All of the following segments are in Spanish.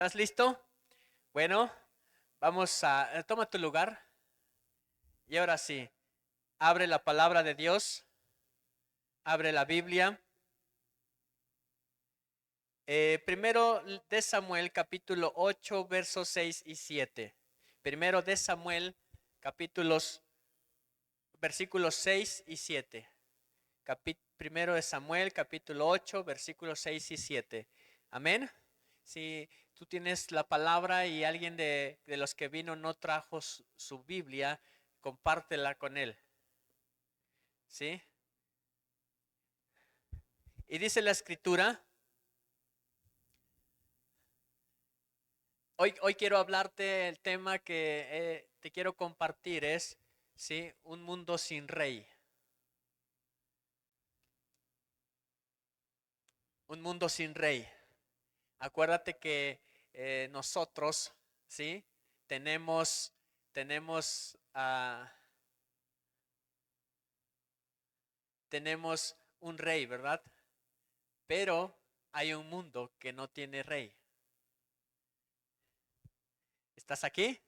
¿Estás listo? Bueno, toma tu lugar y ahora sí, abre la palabra de Dios, abre la Biblia. Primero de Samuel capítulo 8 versos 6 y 7. Primero de Samuel capítulos versículos 6 y 7. Primero de Samuel capítulo 8 versículos 6 y 7. Amén. Si tú tienes la palabra y alguien de los que vino no trajo su Biblia, compártela con él. ¿Sí? Y dice la escritura, hoy quiero hablarte, el tema que te quiero compartir es, ¿sí? Un mundo sin rey. Un mundo sin rey. Acuérdate que nosotros, ¿sí? Tenemos, tenemos, tenemos un rey, ¿verdad? Pero hay un mundo que no tiene rey. ¿Estás aquí?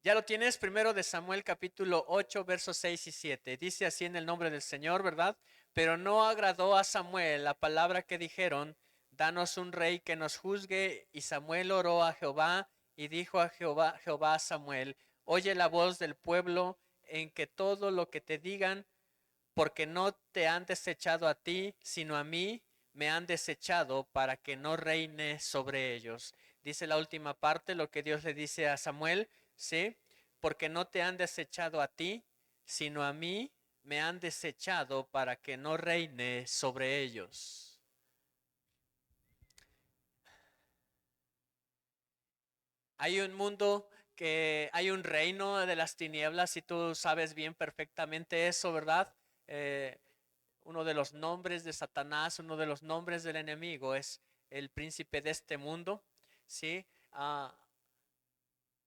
Ya lo tienes, primero de Samuel capítulo 8 versos 6 y 7. Dice así en el nombre del Señor, ¿verdad? Pero no agradó a Samuel la palabra que dijeron, danos un rey que nos juzgue. Y Samuel oró a Jehová y dijo a Jehová a Samuel, oye la voz del pueblo en que todo lo que te digan, porque no te han desechado a ti, sino a mí me han desechado para que no reine sobre ellos. Dice la última parte, lo que Dios le dice a Samuel, ¿sí? Porque no te han desechado a ti, sino a mí me han desechado para que no reine sobre ellos. Hay un mundo hay un reino de las tinieblas y tú sabes bien perfectamente eso, ¿verdad? Eh, Uno de los nombres de Satanás, uno de los nombres del enemigo es el príncipe de este mundo, ¿sí?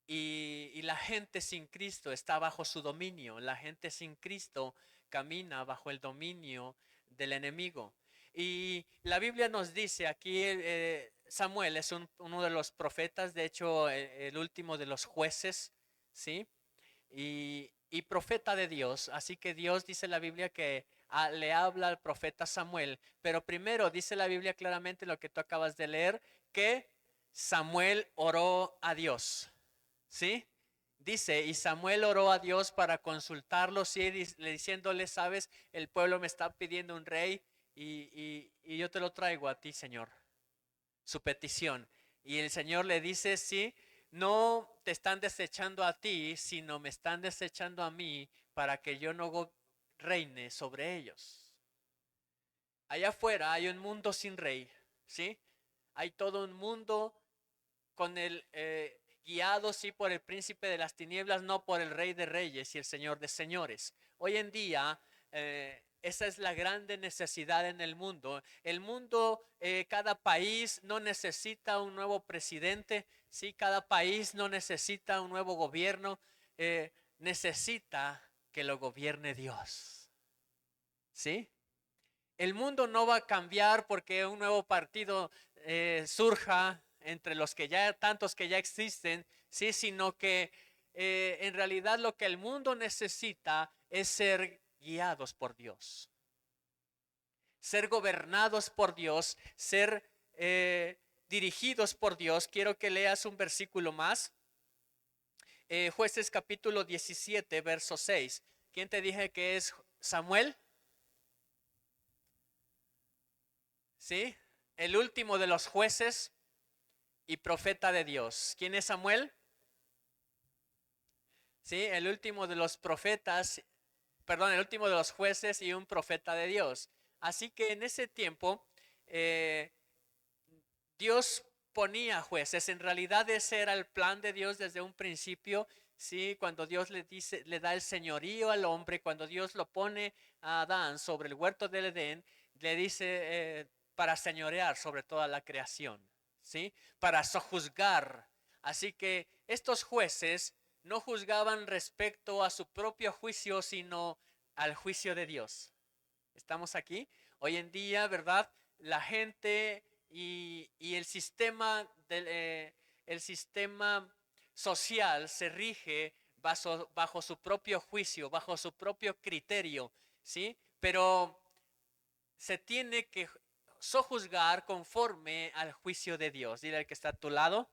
Y la gente sin Cristo está bajo su dominio, la gente sin Cristo camina bajo el dominio del enemigo. Y la Biblia nos dice aquí, Samuel es uno de los profetas, de hecho el último de los jueces, ¿sí? Y profeta de Dios. Así que Dios dice la Biblia que le habla al profeta Samuel. Pero primero dice la Biblia claramente lo que tú acabas de leer, que Samuel oró a Dios. ¿Sí? Dice, y Samuel oró a Dios para consultarlo, ¿sí? Diciéndole, sabes, el pueblo me está pidiendo un rey y yo te lo traigo a ti, Señor, su petición. Y el Señor le dice, sí, no te están desechando a ti, sino me están desechando a mí para que yo no reine sobre ellos. Allá afuera hay un mundo sin rey, ¿sí? Hay todo un mundo con el guiado sí por el príncipe de las tinieblas, no por el rey de reyes y el señor de señores. Hoy en día esa es la grande necesidad en el mundo. El mundo, cada país no necesita un nuevo presidente, sí, cada país no necesita un nuevo gobierno, necesita que lo gobierne Dios, ¿sí? El mundo no va a cambiar porque un nuevo partido surja entre los que ya, tantos que ya existen, sí, sino que en realidad lo que el mundo necesita es ser guiados por Dios, ser gobernados por Dios, ser dirigidos por Dios. Quiero que leas un versículo más. Jueces capítulo 17, verso 6. ¿Quién te dije que es Samuel? ¿Sí? El último de los jueces y profeta de Dios. ¿Quién es Samuel? Sí, el último de los profetas, perdón, el último de los jueces y un profeta de Dios. Así que en ese tiempo eh, Dios ponía jueces. En realidad ese era el plan de Dios desde un principio. Sí, cuando Dios le dice, le da el señorío al hombre, cuando Dios lo pone a Adán sobre el huerto del Edén, le dice para señorear sobre toda la creación, ¿sí? Para sojuzgar. Así que estos jueces no juzgaban respecto a su propio juicio, sino al juicio de Dios. ¿Estamos aquí? Hoy en día, ¿verdad? La gente y el sistema social se rige bajo su propio juicio, bajo su propio criterio, ¿sí? Pero se tiene que sojuzgar conforme al juicio de Dios. Dile al que está a tu lado,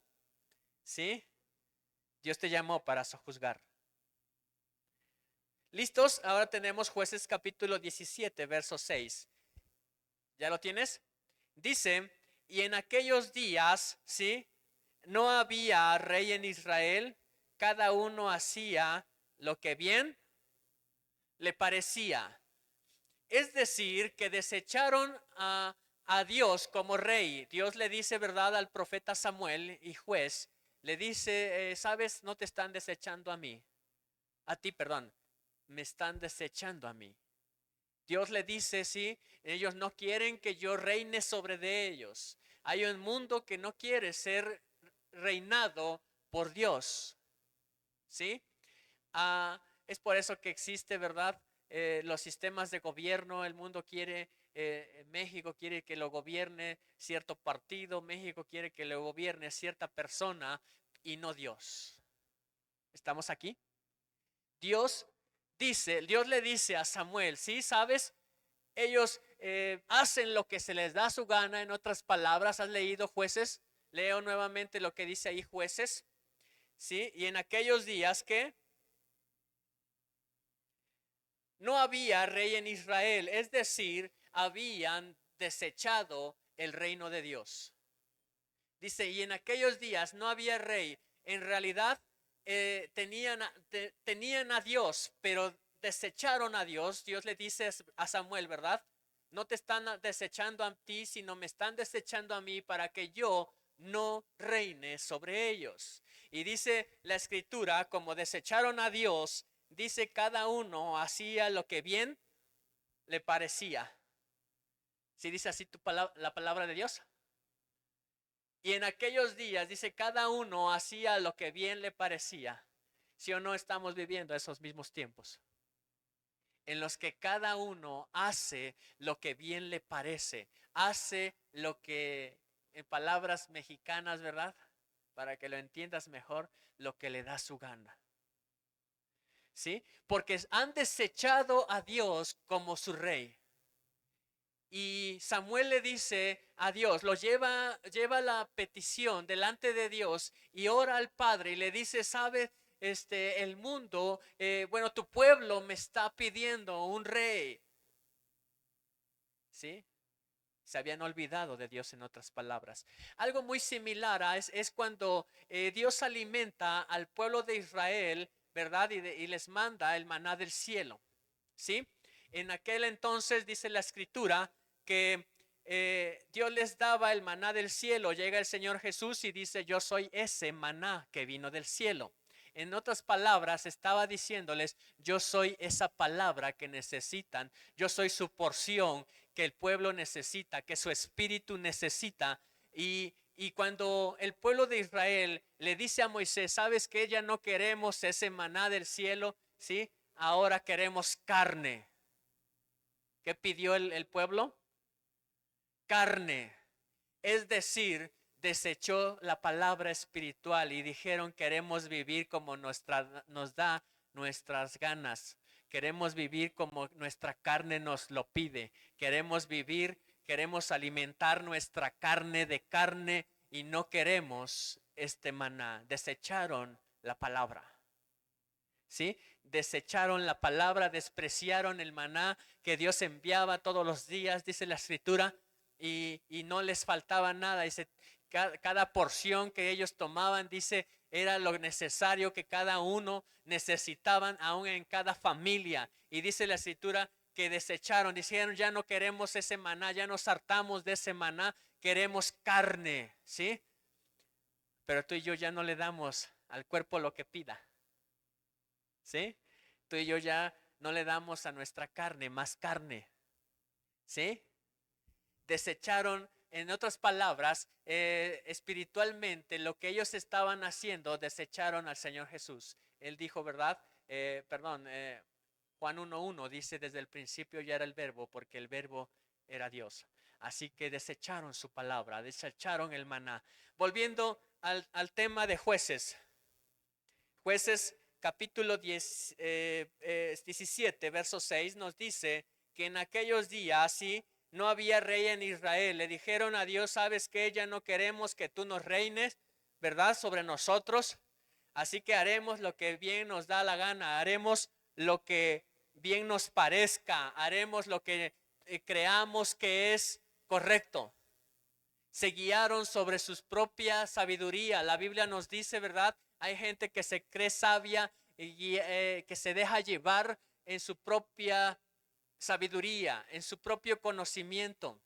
¿sí? Dios te llamó para sojuzgar. ¿Listos? Ahora tenemos Jueces capítulo 17, verso 6. ¿Ya lo tienes? Dice, y en aquellos días, ¿sí? No había rey en Israel, cada uno hacía lo que bien le parecía. Es decir, que desecharon a Dios como rey. Dios le dice, ¿verdad?, al profeta Samuel y juez, le dice, sabes, no te están desechando a ti, perdón, me están desechando a mí. Dios le dice, sí, ellos no quieren que yo reine sobre de ellos. Hay un mundo que no quiere ser reinado por Dios, ¿sí? Es por eso que existe, ¿verdad? Los sistemas de gobierno, el mundo quiere, México quiere que lo gobierne cierto partido, México quiere que lo gobierne cierta persona y no Dios. ¿Estamos aquí? Dios Dios le dice a Samuel, ¿sí? ¿Sabes? Ellos hacen lo que se les da su gana. En otras palabras, ¿has leído Jueces? Leo nuevamente lo que dice ahí Jueces, ¿sí? Y en aquellos días que no había rey en Israel, es decir, habían desechado el reino de Dios. Dice, y en aquellos días no había rey. En realidad tenían a Dios, pero desecharon a Dios. Dios le dice a Samuel, ¿verdad? No te están desechando a ti, sino me están desechando a mí para que yo no reine sobre ellos. Y dice la escritura, como desecharon a Dios, dice cada uno hacía lo que bien le parecía. ¿Sí dice así la palabra de Dios? Y en aquellos días, dice, cada uno hacía lo que bien le parecía. ¿Sí o no estamos viviendo esos mismos tiempos? En los que cada uno hace lo que bien le parece. Hace lo que, en palabras mexicanas, ¿verdad? Para que lo entiendas mejor, lo que le da su gana. ¿Sí? Porque han desechado a Dios como su rey. Y Samuel le dice a Dios, lleva la petición delante de Dios y ora al Padre y le dice, sabes, el mundo, bueno, tu pueblo me está pidiendo un rey. ¿Sí? Se habían olvidado de Dios, en otras palabras. Algo muy similar es cuando Dios alimenta al pueblo de Israel, ¿verdad? Y les manda el maná del cielo. ¿Sí? En aquel entonces dice la escritura que Dios les daba el maná del cielo. Llega el Señor Jesús y dice, yo soy ese maná que vino del cielo. En otras palabras, estaba diciéndoles, yo soy esa palabra que necesitan, yo soy su porción que el pueblo necesita, que su espíritu necesita. Y cuando el pueblo de Israel le dice a Moisés, ¿sabes que ya no queremos ese maná del cielo? ¿Sí? Ahora queremos carne. ¿Qué pidió el pueblo? Carne. Es decir, desechó la palabra espiritual y dijeron, queremos vivir como nos da nuestras ganas. Queremos vivir como nuestra carne nos lo pide. Queremos vivir, queremos alimentar nuestra carne de carne y no queremos este maná. Desecharon la palabra. ¿Sí? Desecharon la palabra, despreciaron el maná que Dios enviaba todos los días, dice la escritura, y no les faltaba nada. Dice, cada porción que ellos tomaban, dice, era lo necesario que cada uno necesitaban, aún en cada familia. Y dice la escritura que desecharon, dijeron, ya no queremos ese maná, ya nos hartamos de ese maná, queremos carne, ¿sí? Pero tú y yo ya no le damos al cuerpo lo que pida. ¿Sí? Tú y yo ya no le damos a nuestra carne más carne. ¿Sí? Desecharon, en otras palabras, espiritualmente lo que ellos estaban haciendo, desecharon al Señor Jesús. Él dijo, ¿verdad? Juan 1:1 dice, desde el principio ya era el verbo, porque el verbo era Dios. Así que desecharon su palabra, desecharon el maná. Volviendo al tema de Jueces. Jueces capítulo 17, verso 6 nos dice que en aquellos días, sí, no había rey en Israel. Le dijeron a Dios, ¿sabes qué? Ya no queremos que tú nos reines, ¿verdad? Sobre nosotros. Así que haremos lo que bien nos da la gana. Haremos lo que bien nos parezca. Haremos lo que creamos que es correcto. Se guiaron sobre su propia sabiduría. La Biblia nos dice, ¿verdad? Hay gente que se cree sabia y que se deja llevar en su propia sabiduría, en su propio conocimiento.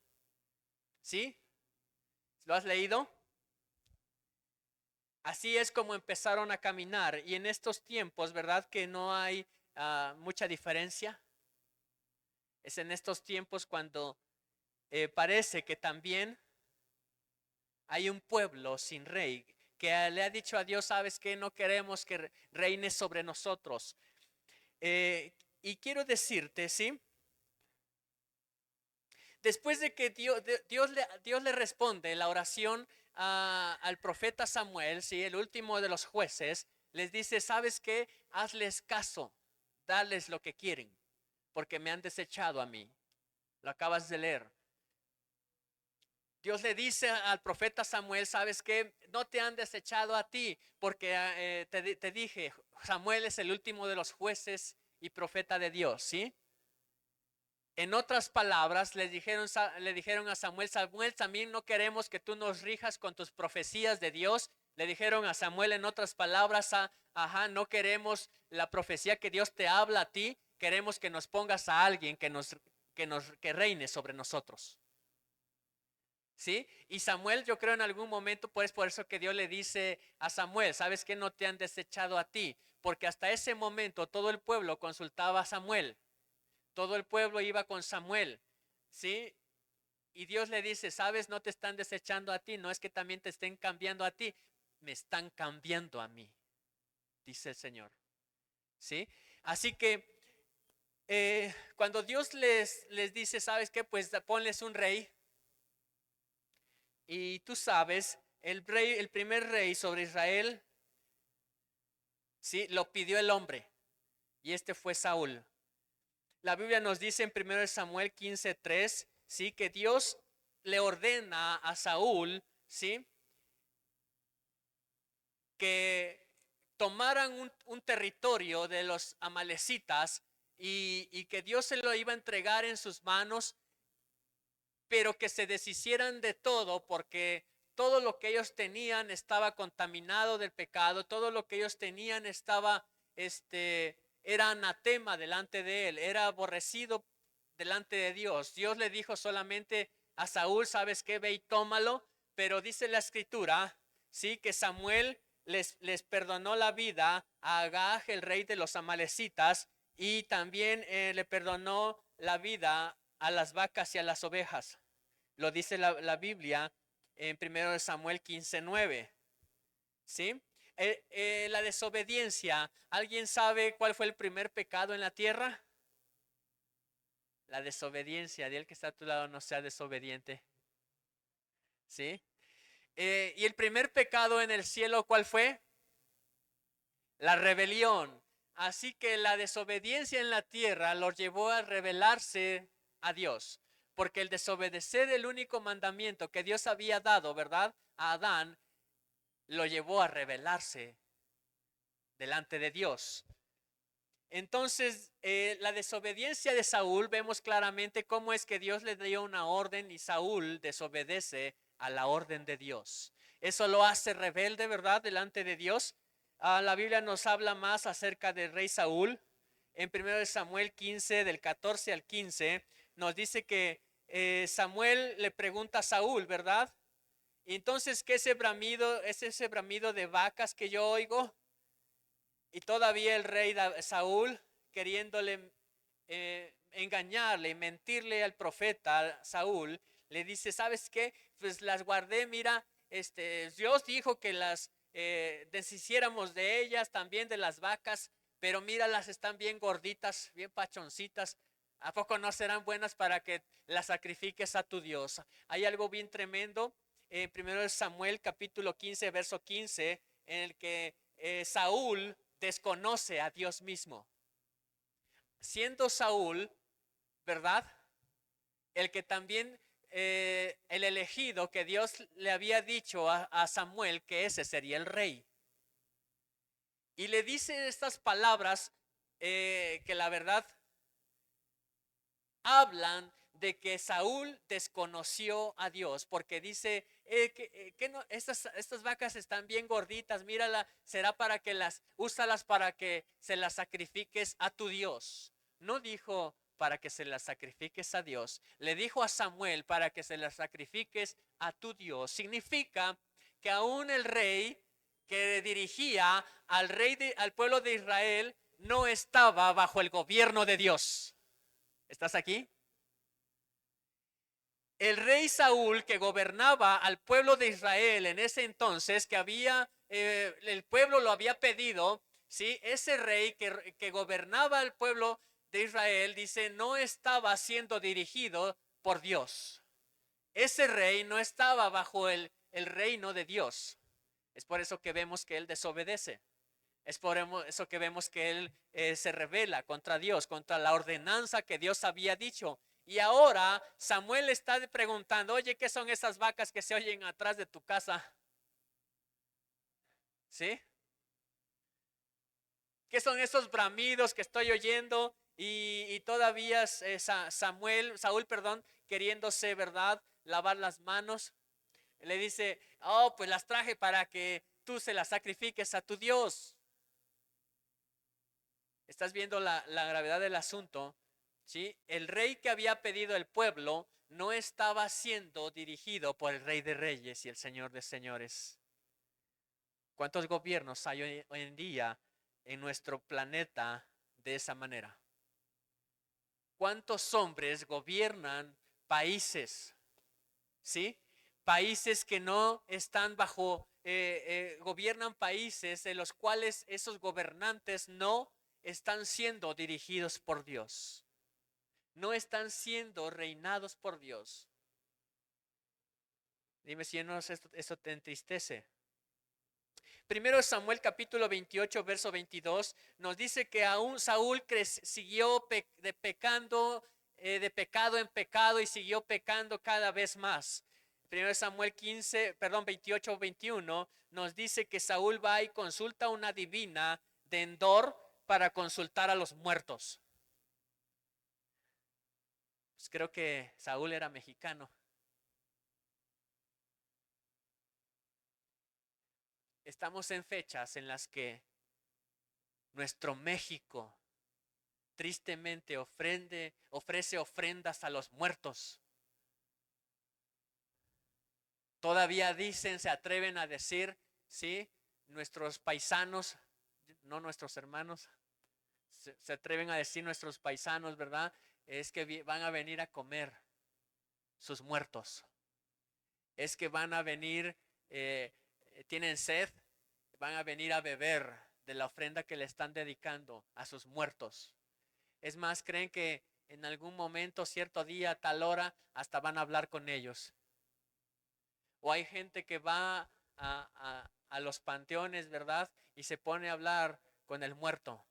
¿Sí? ¿Lo has leído? Así es como empezaron a caminar. Y en estos tiempos, ¿verdad? Que no hay mucha diferencia. Es en estos tiempos cuando parece que también hay un pueblo sin rey que le ha dicho a Dios, ¿sabes qué? No queremos que reine sobre nosotros. Y quiero decirte, ¿sí? Después de que Dios le responde la oración al profeta Samuel, ¿sí? El último de los jueces, les dice, ¿sabes qué? Hazles caso, dales lo que quieren, porque me han desechado a mí. Lo acabas de leer. Dios le dice al profeta Samuel, ¿sabes qué? No te han desechado a ti, porque te dije, Samuel es el último de los jueces y profeta de Dios, ¿sí? En otras palabras, le dijeron a Samuel, Samuel, también no queremos que tú nos rijas con tus profecías de Dios. Le dijeron a Samuel en otras palabras, no queremos la profecía que Dios te habla a ti, queremos que nos pongas a alguien que reine sobre nosotros. ¿Sí? Y Samuel, yo creo en algún momento, pues por eso que Dios le dice a Samuel, ¿sabes que no te han desechado a ti? Porque hasta ese momento todo el pueblo consultaba a Samuel. Todo el pueblo iba con Samuel, ¿sí? Y Dios le dice, ¿sabes? No te están desechando a ti, no es que también te estén cambiando a ti, me están cambiando a mí, dice el Señor, ¿sí? Así que cuando Dios les dice, ¿sabes qué? Pues ponles un rey. Y tú sabes, el primer rey sobre Israel, ¿sí? Lo pidió el hombre. Y este fue Saúl. La Biblia nos dice en 1 Samuel 15:3, ¿sí? Que Dios le ordena a Saúl, ¿sí? Que tomaran un territorio de los amalecitas y que Dios se lo iba a entregar en sus manos, pero que se deshicieran de todo porque todo lo que ellos tenían estaba contaminado del pecado, todo lo que ellos tenían era anatema delante de él, era aborrecido delante de Dios. Dios le dijo solamente a Saúl, ¿sabes qué? Ve y tómalo, pero dice la escritura, sí, que Samuel les perdonó la vida a Agag, el rey de los amalecitas, y también le perdonó la vida a las vacas y a las ovejas. Lo dice la Biblia en 1 Samuel 15:9. ¿Sí? La desobediencia. ¿Alguien sabe cuál fue el primer pecado en la tierra? La desobediencia. De el que está a tu lado no sea desobediente. ¿Sí? ¿Y el primer pecado en el cielo cuál fue? La rebelión. Así que la desobediencia en la tierra los llevó a rebelarse a Dios. Porque el desobedecer el único mandamiento que Dios había dado, ¿verdad? A Adán, lo llevó a rebelarse delante de Dios. Entonces, la desobediencia de Saúl, vemos claramente cómo es que Dios le dio una orden y Saúl desobedece a la orden de Dios. Eso lo hace rebelde, ¿verdad? Delante de Dios. La Biblia nos habla más acerca del rey Saúl. En 1 Samuel 15, del 14 al 15, nos dice que Samuel le pregunta a Saúl, ¿verdad? Y entonces, ¿qué es ese bramido de vacas que yo oigo? Y todavía el rey Saúl, queriéndole engañarle, mentirle al profeta Saúl, le dice, ¿sabes qué? Pues las guardé, mira, Dios dijo que las deshiciéramos de ellas, también de las vacas, pero míralas, están bien gorditas, bien pachoncitas. ¿A poco no serán buenas para que las sacrifiques a tu Dios? Hay algo bien tremendo en 1 Samuel capítulo 15, verso 15, en el que Saúl desconoce a Dios mismo. Siendo Saúl, ¿verdad? El que también, el elegido que Dios le había dicho a Samuel que ese sería el rey. Y le dice estas palabras que la verdad hablan de que Saúl desconoció a Dios, porque dice que no, estas vacas están bien gorditas, mírala, será para que úsalas para que se las sacrifiques a tu Dios. No dijo para que se las sacrifiques a Dios, le dijo a Samuel para que se las sacrifiques a tu Dios. Significa que aún el rey que dirigía al pueblo de Israel no estaba bajo el gobierno de Dios. ¿Estás aquí? El rey Saúl, que gobernaba al pueblo de Israel en ese entonces, que el pueblo lo había pedido, ¿sí? Ese rey que gobernaba al pueblo de Israel, dice, no estaba siendo dirigido por Dios. Ese rey no estaba bajo el reino de Dios. Es por eso que vemos que él desobedece. Es por eso que vemos que él se rebela contra Dios, contra la ordenanza que Dios había dicho. Y ahora Samuel está preguntando, oye, ¿qué son esas vacas que se oyen atrás de tu casa? ¿Sí? ¿Qué son esos bramidos que estoy oyendo? Y todavía Saúl, queriéndose, ¿verdad? Lavar las manos. Le dice, oh, pues las traje para que tú se las sacrifiques a tu Dios. Estás viendo la gravedad del asunto, ¿sí? El rey que había pedido el pueblo no estaba siendo dirigido por el Rey de Reyes y el Señor de Señores. ¿Cuántos gobiernos hay hoy en día en nuestro planeta de esa manera? ¿Cuántos hombres gobiernan países? ¿Sí? Países que no están gobiernan países en los cuales esos gobernantes no están siendo dirigidos por Dios. No están siendo reinados por Dios. Dime si no eso te entristece. Primero Samuel capítulo 28 verso 22 nos dice que aún Saúl siguió de pecado en pecado y siguió pecando cada vez más. Primero Samuel 28 21 nos dice que Saúl va y consulta a una divina de Endor para consultar a los muertos. Pues creo que Saúl era mexicano. Estamos en fechas en las que nuestro México tristemente ofrece ofrendas a los muertos. Todavía se atreven a decir, ¿sí? Nuestros paisanos, no nuestros hermanos, se atreven a decir nuestros paisanos, ¿verdad? Es que van a venir a comer sus muertos. Es que van a venir, tienen sed, van a venir a beber de la ofrenda que le están dedicando a sus muertos. Es más, creen que en algún momento, cierto día, tal hora, hasta van a hablar con ellos. O hay gente que va a los panteones, ¿verdad? Y se pone a hablar con el muerto.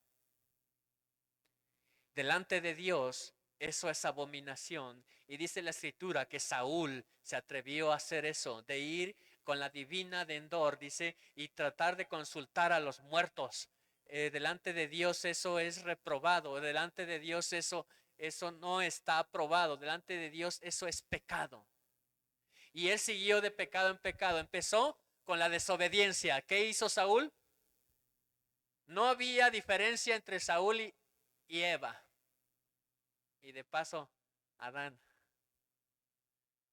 Delante de Dios, eso es abominación. Y dice la escritura que Saúl se atrevió a hacer eso, de ir con la divina de Endor, dice, y tratar de consultar a los muertos. Delante de Dios eso es reprobado. Delante de Dios eso no está aprobado. Delante de Dios eso es pecado. Y él siguió de pecado en pecado. Empezó con la desobediencia. ¿Qué hizo Saúl? No había diferencia entre Saúl y Eva. Y de paso, Adán.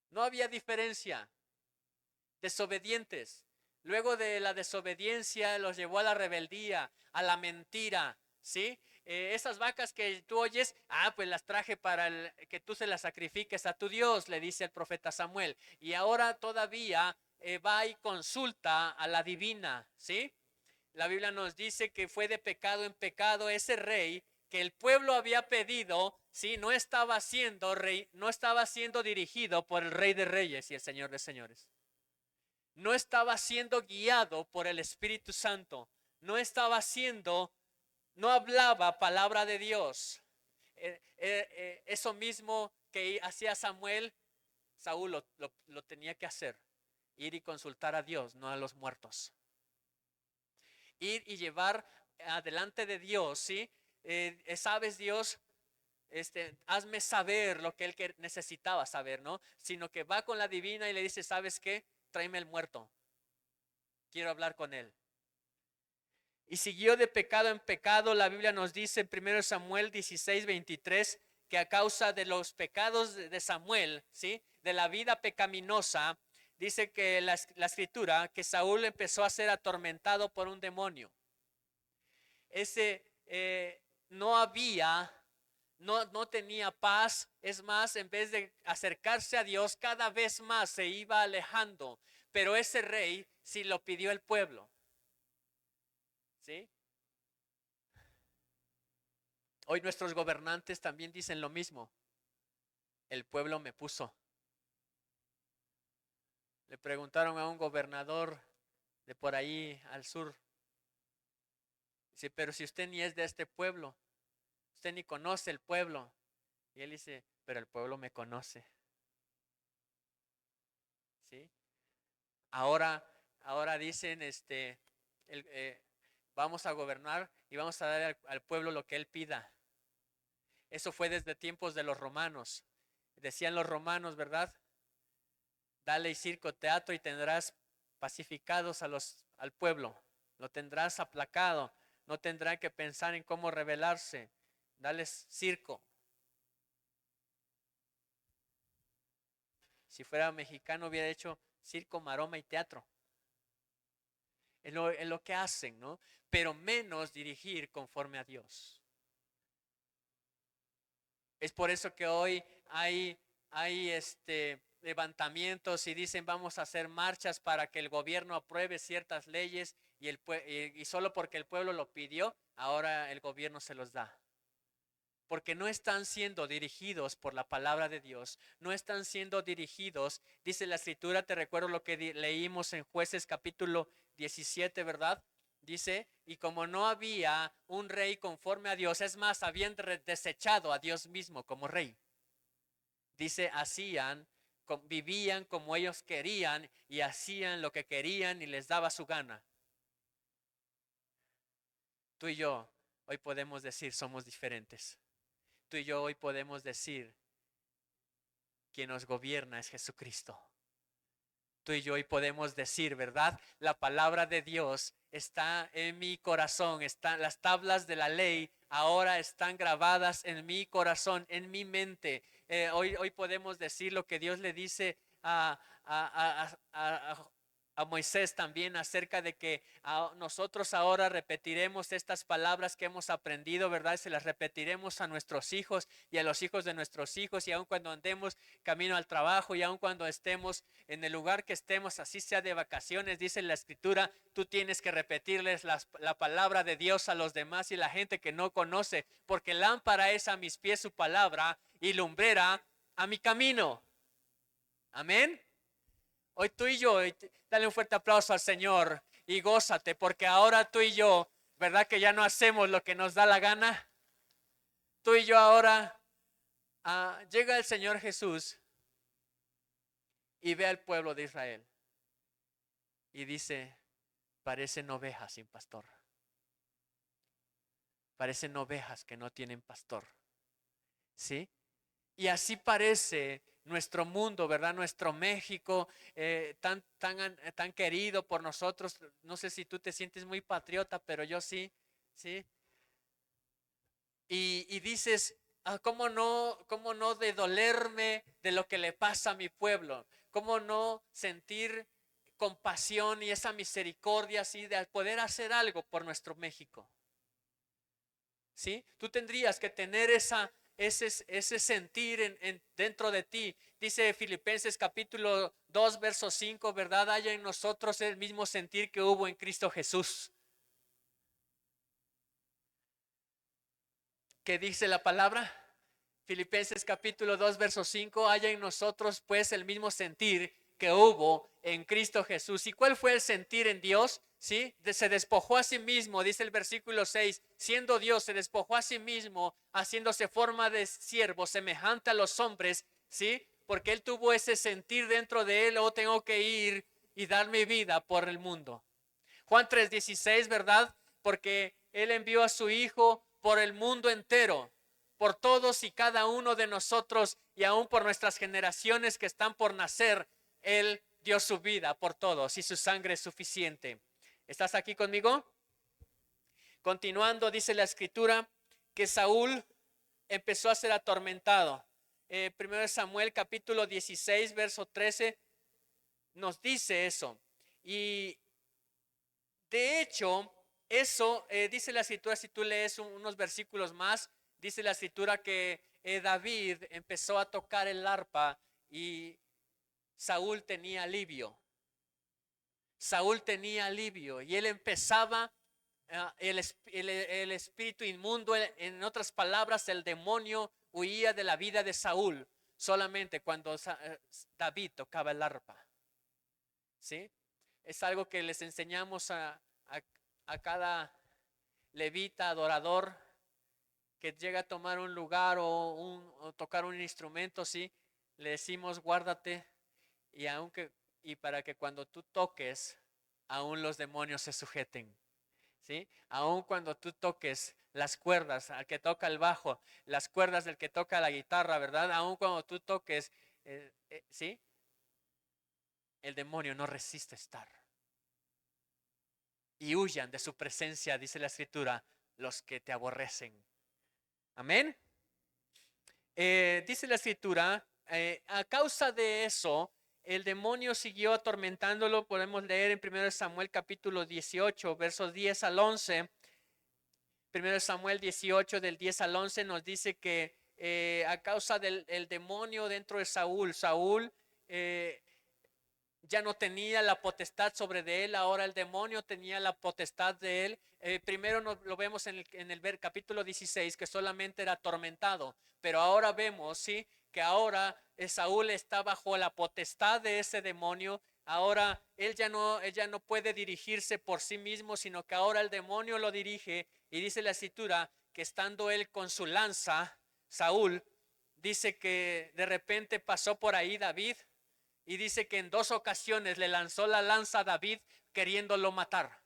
No había diferencia. Desobedientes. Luego de la desobediencia los llevó a la rebeldía, a la mentira, ¿sí? Esas vacas que tú oyes, pues las traje para que tú se las sacrifiques a tu Dios, le dice el profeta Samuel. Y ahora todavía va y consulta a la divina, ¿sí? La Biblia nos dice que fue de pecado en pecado ese rey que el pueblo había pedido, ¿sí? No estaba siendo no estaba siendo dirigido por el Rey de Reyes y el Señor de Señores. No estaba siendo guiado por el Espíritu Santo. No hablaba palabra de Dios. Eso mismo que hacía Samuel, Saúl lo tenía que hacer. Ir y consultar a Dios, no a los muertos. Ir y llevar adelante de Dios, ¿sí? ¿Sabes, Dios? Hazme saber lo que él necesitaba saber, ¿no? Sino que va con la divina y le dice, ¿sabes qué? Tráeme el muerto. Quiero hablar con él. Y siguió de pecado en pecado. La Biblia nos dice en 1 Samuel 16:23 que a causa de los pecados de Samuel, ¿sí? De la vida pecaminosa, dice que la escritura, que Saúl empezó a ser atormentado por un demonio. No tenía paz. Es más, en vez de acercarse a Dios, cada vez más se iba alejando. Pero ese rey sí lo pidió el pueblo. ¿Sí? Hoy nuestros gobernantes también dicen lo mismo. El pueblo me puso. Le preguntaron a un gobernador de por ahí al sur. Dice, pero si usted ni es de este pueblo, usted ni conoce el pueblo. Y él dice, pero el pueblo me conoce. ¿Sí? Ahora dicen, vamos a gobernar y vamos a dar al pueblo lo que él pida. Eso fue desde tiempos de los romanos. Decían los romanos, ¿verdad? Dale circo, teatro y tendrás pacificados al pueblo. Lo tendrás aplacado. No tendrán que pensar en cómo rebelarse. Dales circo. Si fuera mexicano hubiera hecho circo, maroma y teatro. Es lo que hacen, ¿no? Pero menos dirigir conforme a Dios. Es por eso que hoy hay levantamientos y dicen vamos a hacer marchas para que el gobierno apruebe ciertas leyes y solo porque el pueblo lo pidió, ahora el gobierno se los da. Porque no están siendo dirigidos por la palabra de Dios, no están siendo dirigidos, dice la escritura, te recuerdo lo que leímos en Jueces capítulo 17, ¿verdad? Dice, y como no había un rey conforme a Dios, es más, habían desechado a Dios mismo como rey. Dice, vivían como ellos querían y hacían lo que querían y les daba su gana. Tú y yo hoy podemos decir somos diferentes. Tú y yo hoy podemos decir quien nos gobierna es Jesucristo. Tú y yo hoy podemos decir, ¿verdad? La palabra de Dios está en mi corazón, las tablas de la ley ahora están grabadas en mi corazón, en mi mente. Hoy podemos decir lo que Dios le dice a Moisés también acerca de que nosotros ahora repetiremos estas palabras que hemos aprendido, ¿verdad? Se las repetiremos a nuestros hijos y a los hijos de nuestros hijos, y aun cuando andemos camino al trabajo y aun cuando estemos en el lugar que estemos, así sea de vacaciones, dice la escritura, tú tienes que repetirles la palabra de Dios a los demás y la gente que no conoce, porque lámpara es a mis pies su palabra y lumbrera a mi camino. Amén. Hoy tú y yo, dale un fuerte aplauso al Señor y gózate, porque ahora tú y yo, ¿verdad que ya no hacemos lo que nos da la gana? Tú y yo ahora, llega el Señor Jesús y ve al pueblo de Israel y dice, parecen ovejas sin pastor. Parecen ovejas que no tienen pastor. ¿Sí? Y así parece nuestro mundo, ¿verdad? Nuestro México, tan querido por nosotros. No sé si tú te sientes muy patriota, pero yo sí, ¿sí? Y dices, ¿cómo no de dolerme de lo que le pasa a mi pueblo? ¿Cómo no sentir compasión y esa misericordia así de poder hacer algo por nuestro México? ¿Sí? Tú tendrías que tener ese sentir dentro de ti. Dice Filipenses capítulo 2, verso 5, ¿verdad? Haya en nosotros el mismo sentir que hubo en Cristo Jesús. ¿Qué dice la palabra? Filipenses capítulo 2, verso 5, haya en nosotros pues el mismo sentir que hubo en Cristo Jesús. ¿Y cuál fue el sentir en Dios? ¿Sí? Se despojó a sí mismo, dice el versículo 6, siendo Dios, se despojó a sí mismo, haciéndose forma de siervo, semejante a los hombres, ¿sí? Porque Él tuvo ese sentir dentro de Él, oh, tengo que ir y dar mi vida por el mundo. Juan 3:16, ¿verdad? Porque Él envió a su Hijo por el mundo entero, por todos y cada uno de nosotros y aún por nuestras generaciones que están por nacer. Él dio su vida por todos y su sangre es suficiente. ¿Estás aquí conmigo? Continuando, dice la escritura que Saúl empezó a ser atormentado. Primero Samuel capítulo 16, verso 13 nos dice eso. Y de hecho, eso dice la escritura, si tú lees unos versículos más, dice la escritura que David empezó a tocar el arpa y Saúl tenía alivio. Saúl tenía alivio y él empezaba, el espíritu inmundo, en otras palabras, el demonio huía de la vida de Saúl solamente cuando David tocaba el arpa. ¿Sí? Es algo que les enseñamos a cada levita, adorador, que llega a tomar un lugar o tocar un instrumento, ¿sí? Le decimos guárdate y para que cuando tú toques, aún los demonios se sujeten, ¿sí? Aún cuando tú toques las cuerdas, al que toca el bajo, las cuerdas del que toca la guitarra, ¿verdad? Aún cuando tú toques, ¿sí? El demonio no resiste estar. Y huyan de su presencia, dice la escritura, los que te aborrecen. Amén. Dice la escritura, a causa de eso, el demonio siguió atormentándolo. Podemos leer en 1 Samuel capítulo 18, versos 10 al 11. 1 Samuel 18, del 10 al 11 nos dice que a causa del demonio dentro de Saúl ya no tenía la potestad sobre de él, ahora el demonio tenía la potestad de él. Primero lo vemos en el capítulo 16, que solamente era atormentado, pero ahora vemos, ¿sí?, que ahora Saúl está bajo la potestad de ese demonio. Ahora él ya no puede dirigirse por sí mismo, sino que ahora el demonio lo dirige. Y dice la escritura que estando él con su lanza, Saúl, dice que de repente pasó por ahí David, y dice que en 2 ocasiones le lanzó la lanza a David queriéndolo matar.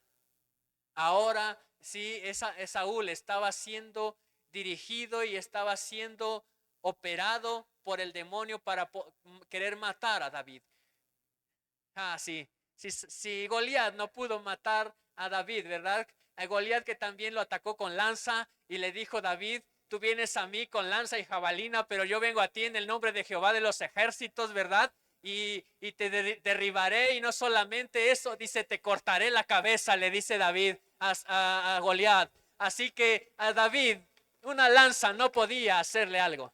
Ahora sí, Saúl estaba siendo dirigido y estaba siendo operado por el demonio para querer matar a David. Sí. Si Goliat no pudo matar a David, ¿verdad? A Goliat, que también lo atacó con lanza y le dijo: David, tú vienes a mí con lanza y jabalina, pero yo vengo a ti en el nombre de Jehová de los ejércitos, ¿verdad? Y te derribaré, y no solamente eso, dice, te cortaré la cabeza, le dice David a Goliat. Así que a David una lanza no podía hacerle algo.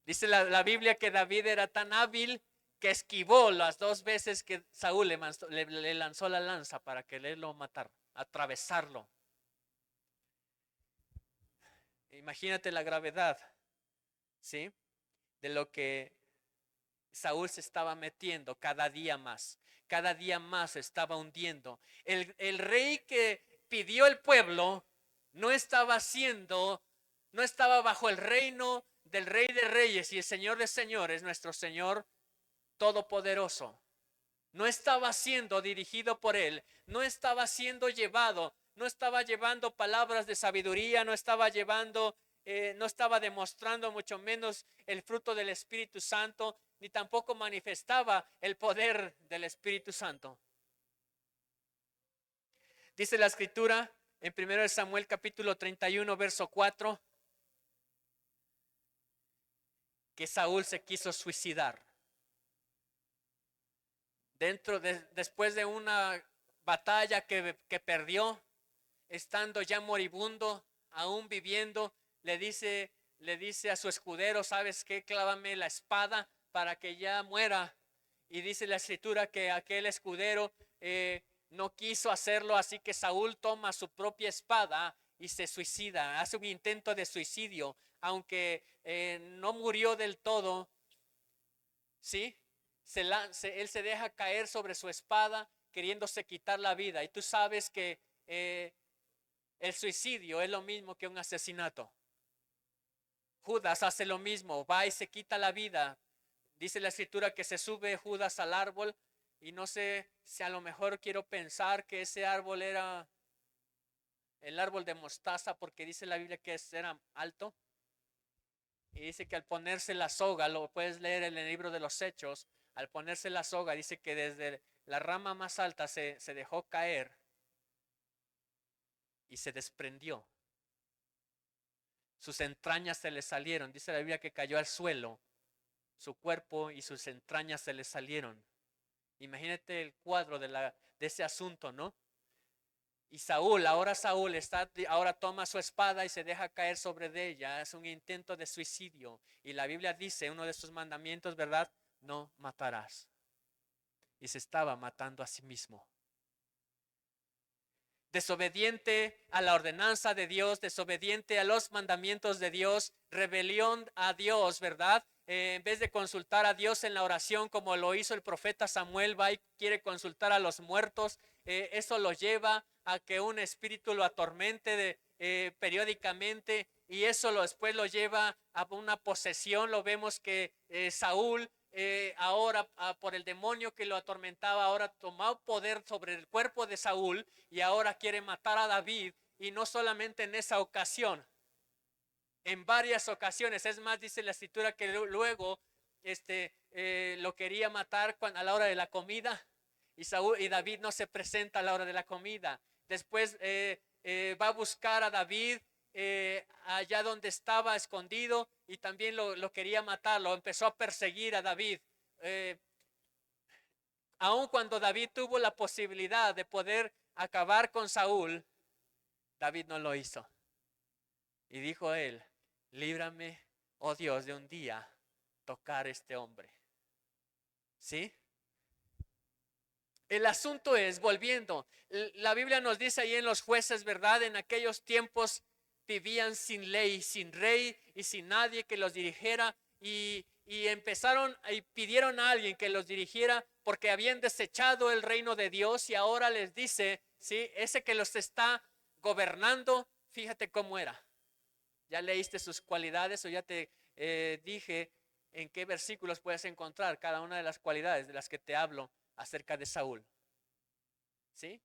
Dice la Biblia que David era tan hábil que esquivó las 2 veces que Saúl le lanzó la lanza para que él lo matara, atravesarlo. Imagínate la gravedad, ¿sí?, de lo que Saúl se estaba metiendo cada día más se estaba hundiendo. El rey que pidió el pueblo no estaba bajo el reino del Rey de Reyes y el Señor de Señores, nuestro Señor Todopoderoso. No estaba siendo dirigido por Él, no estaba siendo llevado, no estaba llevando palabras de sabiduría, no estaba demostrando mucho menos el fruto del Espíritu Santo, ni tampoco manifestaba el poder del Espíritu Santo. Dice la escritura en 1 Samuel capítulo 31, verso 4, que Saúl se quiso suicidar. Después de una batalla que perdió, estando ya moribundo, aún viviendo, le dice a su escudero: ¿sabes qué? Clávame la espada para que ya muera. Y dice la escritura que aquel escudero no quiso hacerlo, así que Saúl toma su propia espada y se suicida, hace un intento de suicidio, aunque no murió del todo, ¿sí? Él se deja caer sobre su espada queriéndose quitar la vida. Y tú sabes que el suicidio es lo mismo que un asesinato. Judas hace lo mismo, va y se quita la vida. Dice la escritura que se sube Judas al árbol y no sé si a lo mejor quiero pensar que ese árbol era el árbol de mostaza, porque dice la Biblia que era alto. Y dice que al ponerse la soga, lo puedes leer en el libro de los Hechos, al ponerse la soga dice que desde la rama más alta se dejó caer y se desprendió. Sus entrañas se le salieron. Dice la Biblia que cayó al suelo. Su cuerpo y sus entrañas se le salieron. Imagínate el cuadro de ese asunto, ¿no? Y ahora toma su espada y se deja caer sobre de ella. Es un intento de suicidio. Y la Biblia dice, uno de sus mandamientos, ¿verdad? No matarás. Y se estaba matando a sí mismo. Desobediente a la ordenanza de Dios, desobediente a los mandamientos de Dios, rebelión a Dios, ¿verdad? En vez de consultar a Dios en la oración como lo hizo el profeta Samuel, va y quiere consultar a los muertos. Eso lo lleva a que un espíritu lo atormente periódicamente, y eso después lo lleva a una posesión. Lo vemos que Saúl ahora por el demonio que lo atormentaba, ahora tomó poder sobre el cuerpo de Saúl y ahora quiere matar a David. Y no solamente en esa ocasión, en varias ocasiones. Es más, dice la escritura que luego lo quería matar a la hora de la comida, y David no se presenta a la hora de la comida. Después va a buscar a David allá donde estaba escondido, y también lo quería matar, lo empezó a perseguir a David. Aun cuando David tuvo la posibilidad de poder acabar con Saúl, David no lo hizo. Y dijo él: líbrame, oh Dios, de un día tocar a este hombre. ¿Sí? El asunto es, volviendo, la Biblia nos dice ahí en los Jueces, ¿verdad? En aquellos tiempos vivían sin ley, sin rey y sin nadie que los dirigiera, y empezaron y pidieron a alguien que los dirigiera porque habían desechado el reino de Dios, y ahora les dice, ¿sí? Ese que los está gobernando, fíjate cómo era. ¿Ya leíste sus cualidades o ya te dije en qué versículos puedes encontrar cada una de las cualidades de las que te hablo acerca de Saúl? ¿Sí?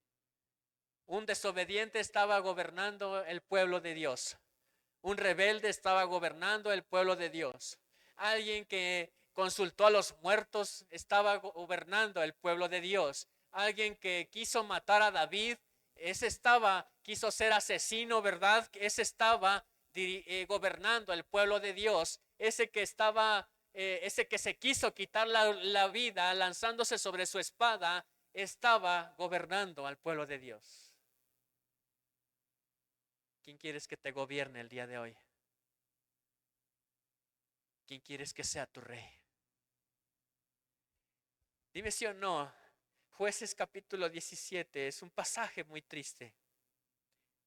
Un desobediente estaba gobernando el pueblo de Dios. Un rebelde estaba gobernando el pueblo de Dios. Alguien que consultó a los muertos estaba gobernando el pueblo de Dios. Alguien que quiso matar a David, quiso ser asesino, ¿verdad? Ese estaba gobernando el pueblo de Dios. Ese que se quiso quitar la vida lanzándose sobre su espada, estaba gobernando al pueblo de Dios. ¿Quién quieres que te gobierne el día de hoy? ¿Quién quieres que sea tu rey? Dime sí o no. Jueces capítulo 17 es un pasaje muy triste.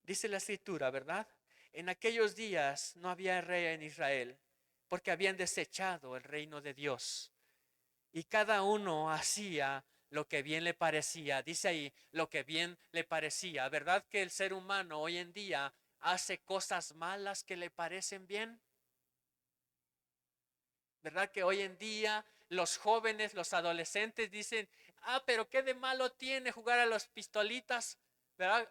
Dice la escritura, ¿verdad? En aquellos días no había rey en Israel, porque habían desechado el reino de Dios, y cada uno hacía lo que bien le parecía. Dice ahí, lo que bien le parecía. ¿Verdad que el ser humano hoy en día hace cosas malas que le parecen bien? ¿Verdad que hoy en día los jóvenes, los adolescentes dicen: pero qué de malo tiene jugar a las pistolitas? ¿Verdad?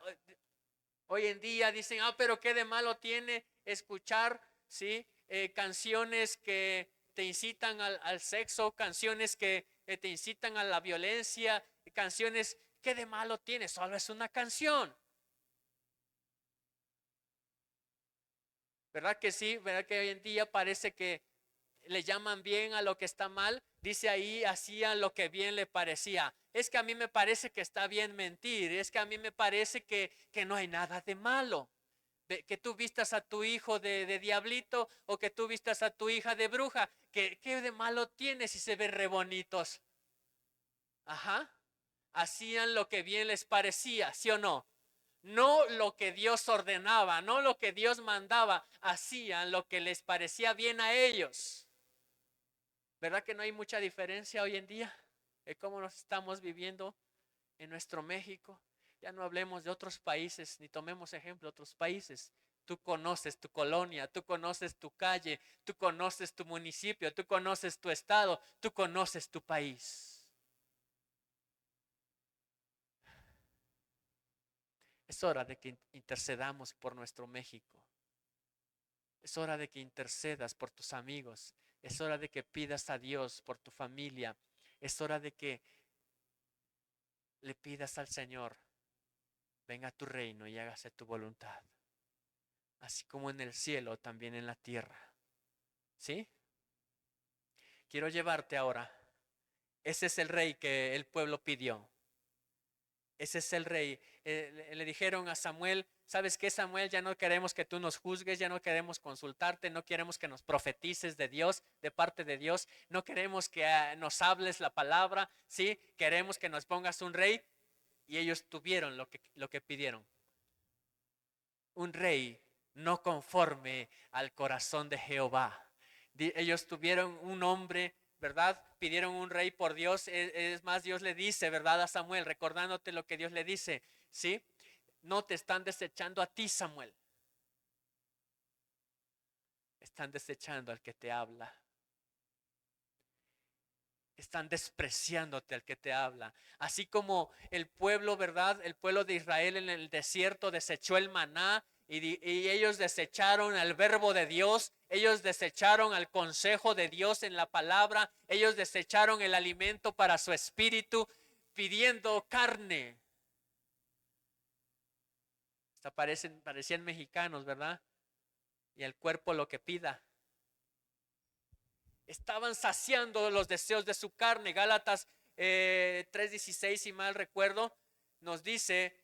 Hoy en día dicen: pero qué de malo tiene escuchar, ¿sí? Canciones que te incitan al sexo, canciones que te incitan a la violencia, canciones. ¿Qué de malo tiene? Solo es una canción. ¿Verdad que sí? ¿Verdad que hoy en día parece que le llaman bien a lo que está mal? Dice ahí, hacían lo que bien le parecía. Es que a mí me parece que está bien mentir. Es que a mí me parece que no hay nada de malo. Que tú vistas a tu hijo de diablito, o que tú vistas a tu hija de bruja. ¿Qué de malo tiene si se ven re bonitos? Ajá. Hacían lo que bien les parecía, ¿sí o no? no lo que Dios ordenaba, no lo que Dios mandaba, hacían lo que les parecía bien a ellos. ¿Verdad que no hay mucha diferencia hoy en día de cómo nos estamos viviendo en nuestro México? Ya no hablemos de otros países, ni tomemos ejemplo de otros países. Tú conoces tu colonia, tú conoces tu calle, tú conoces tu municipio, tú conoces tu estado, tú conoces tu país. Es hora de que intercedamos por nuestro México. Es hora de que intercedas por tus amigos. Es hora de que pidas a Dios por tu familia. Es hora de que le pidas al Señor, venga a tu reino y hágase tu voluntad. Así como en el cielo, también en la tierra. ¿Sí? Quiero llevarte ahora. Ese es el rey que el pueblo pidió. Ese es el rey. Le dijeron a Samuel, ¿sabes qué, Samuel? Ya no queremos que tú nos juzgues, ya no queremos consultarte, no queremos que nos profetices de Dios, de parte de Dios, no queremos que nos hables la palabra, ¿sí? Queremos que nos pongas un rey. Y ellos tuvieron lo que pidieron. Un rey no conforme al corazón de Jehová. Ellos tuvieron un hombre, ¿verdad? Pidieron un rey por Dios. Es más, Dios le dice, ¿verdad? A Samuel, recordándote lo que Dios le dice, ¿sí? No te están desechando a ti, Samuel. Están desechando al que te habla. Están despreciándote al que te habla. Así como el pueblo, ¿verdad? El pueblo de Israel en el desierto desechó el maná y ellos desecharon al verbo de Dios. Ellos desecharon al consejo de Dios en la palabra. Ellos desecharon el alimento para su espíritu pidiendo carne. Hasta parecían mexicanos, ¿verdad? Y el cuerpo lo que pida. Estaban saciando los deseos de su carne. Gálatas 3:16, si mal recuerdo, nos dice,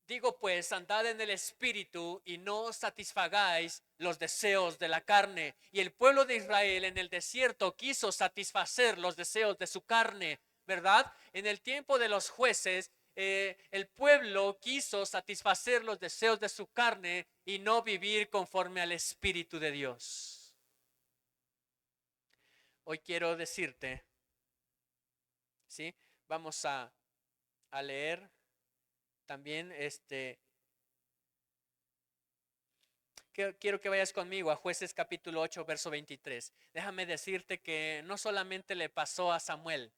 digo pues, andad en el espíritu y no satisfagáis los deseos de la carne. Y el pueblo de Israel en el desierto quiso satisfacer los deseos de su carne, ¿verdad? En el tiempo de los jueces, el pueblo quiso satisfacer los deseos de su carne y no vivir conforme al espíritu de Dios. Hoy quiero decirte, ¿sí? Vamos a leer también quiero que vayas conmigo a Jueces capítulo 8, verso 23. Déjame decirte que no solamente le pasó a Samuel,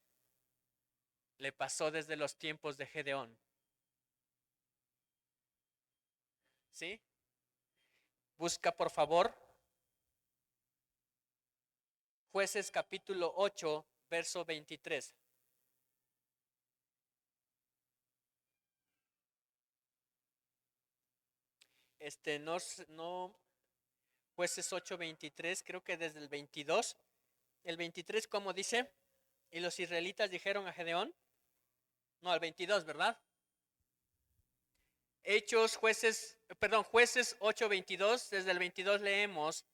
le pasó desde los tiempos de Gedeón. ¿Sí? Busca por favor Jueces capítulo 8, verso 23. No, Jueces 8, 23, creo que desde el 22. El 23, ¿cómo dice? Y los israelitas dijeron a Gedeón, no, al 22, ¿verdad? Jueces 8:22, desde el 22 leemos,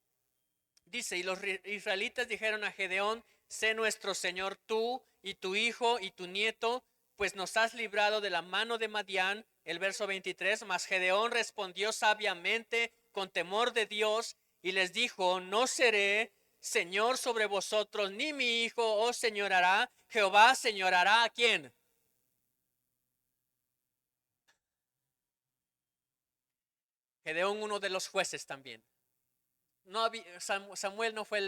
dice, y los israelitas dijeron a Gedeón, sé nuestro Señor tú y tu hijo y tu nieto, pues nos has librado de la mano de Madián. El verso 23, mas Gedeón respondió sabiamente con temor de Dios y les dijo, no seré Señor sobre vosotros, ni mi hijo os señorará, Jehová señorará ¿a quién? Gedeón, uno de los jueces también. No Samuel no fue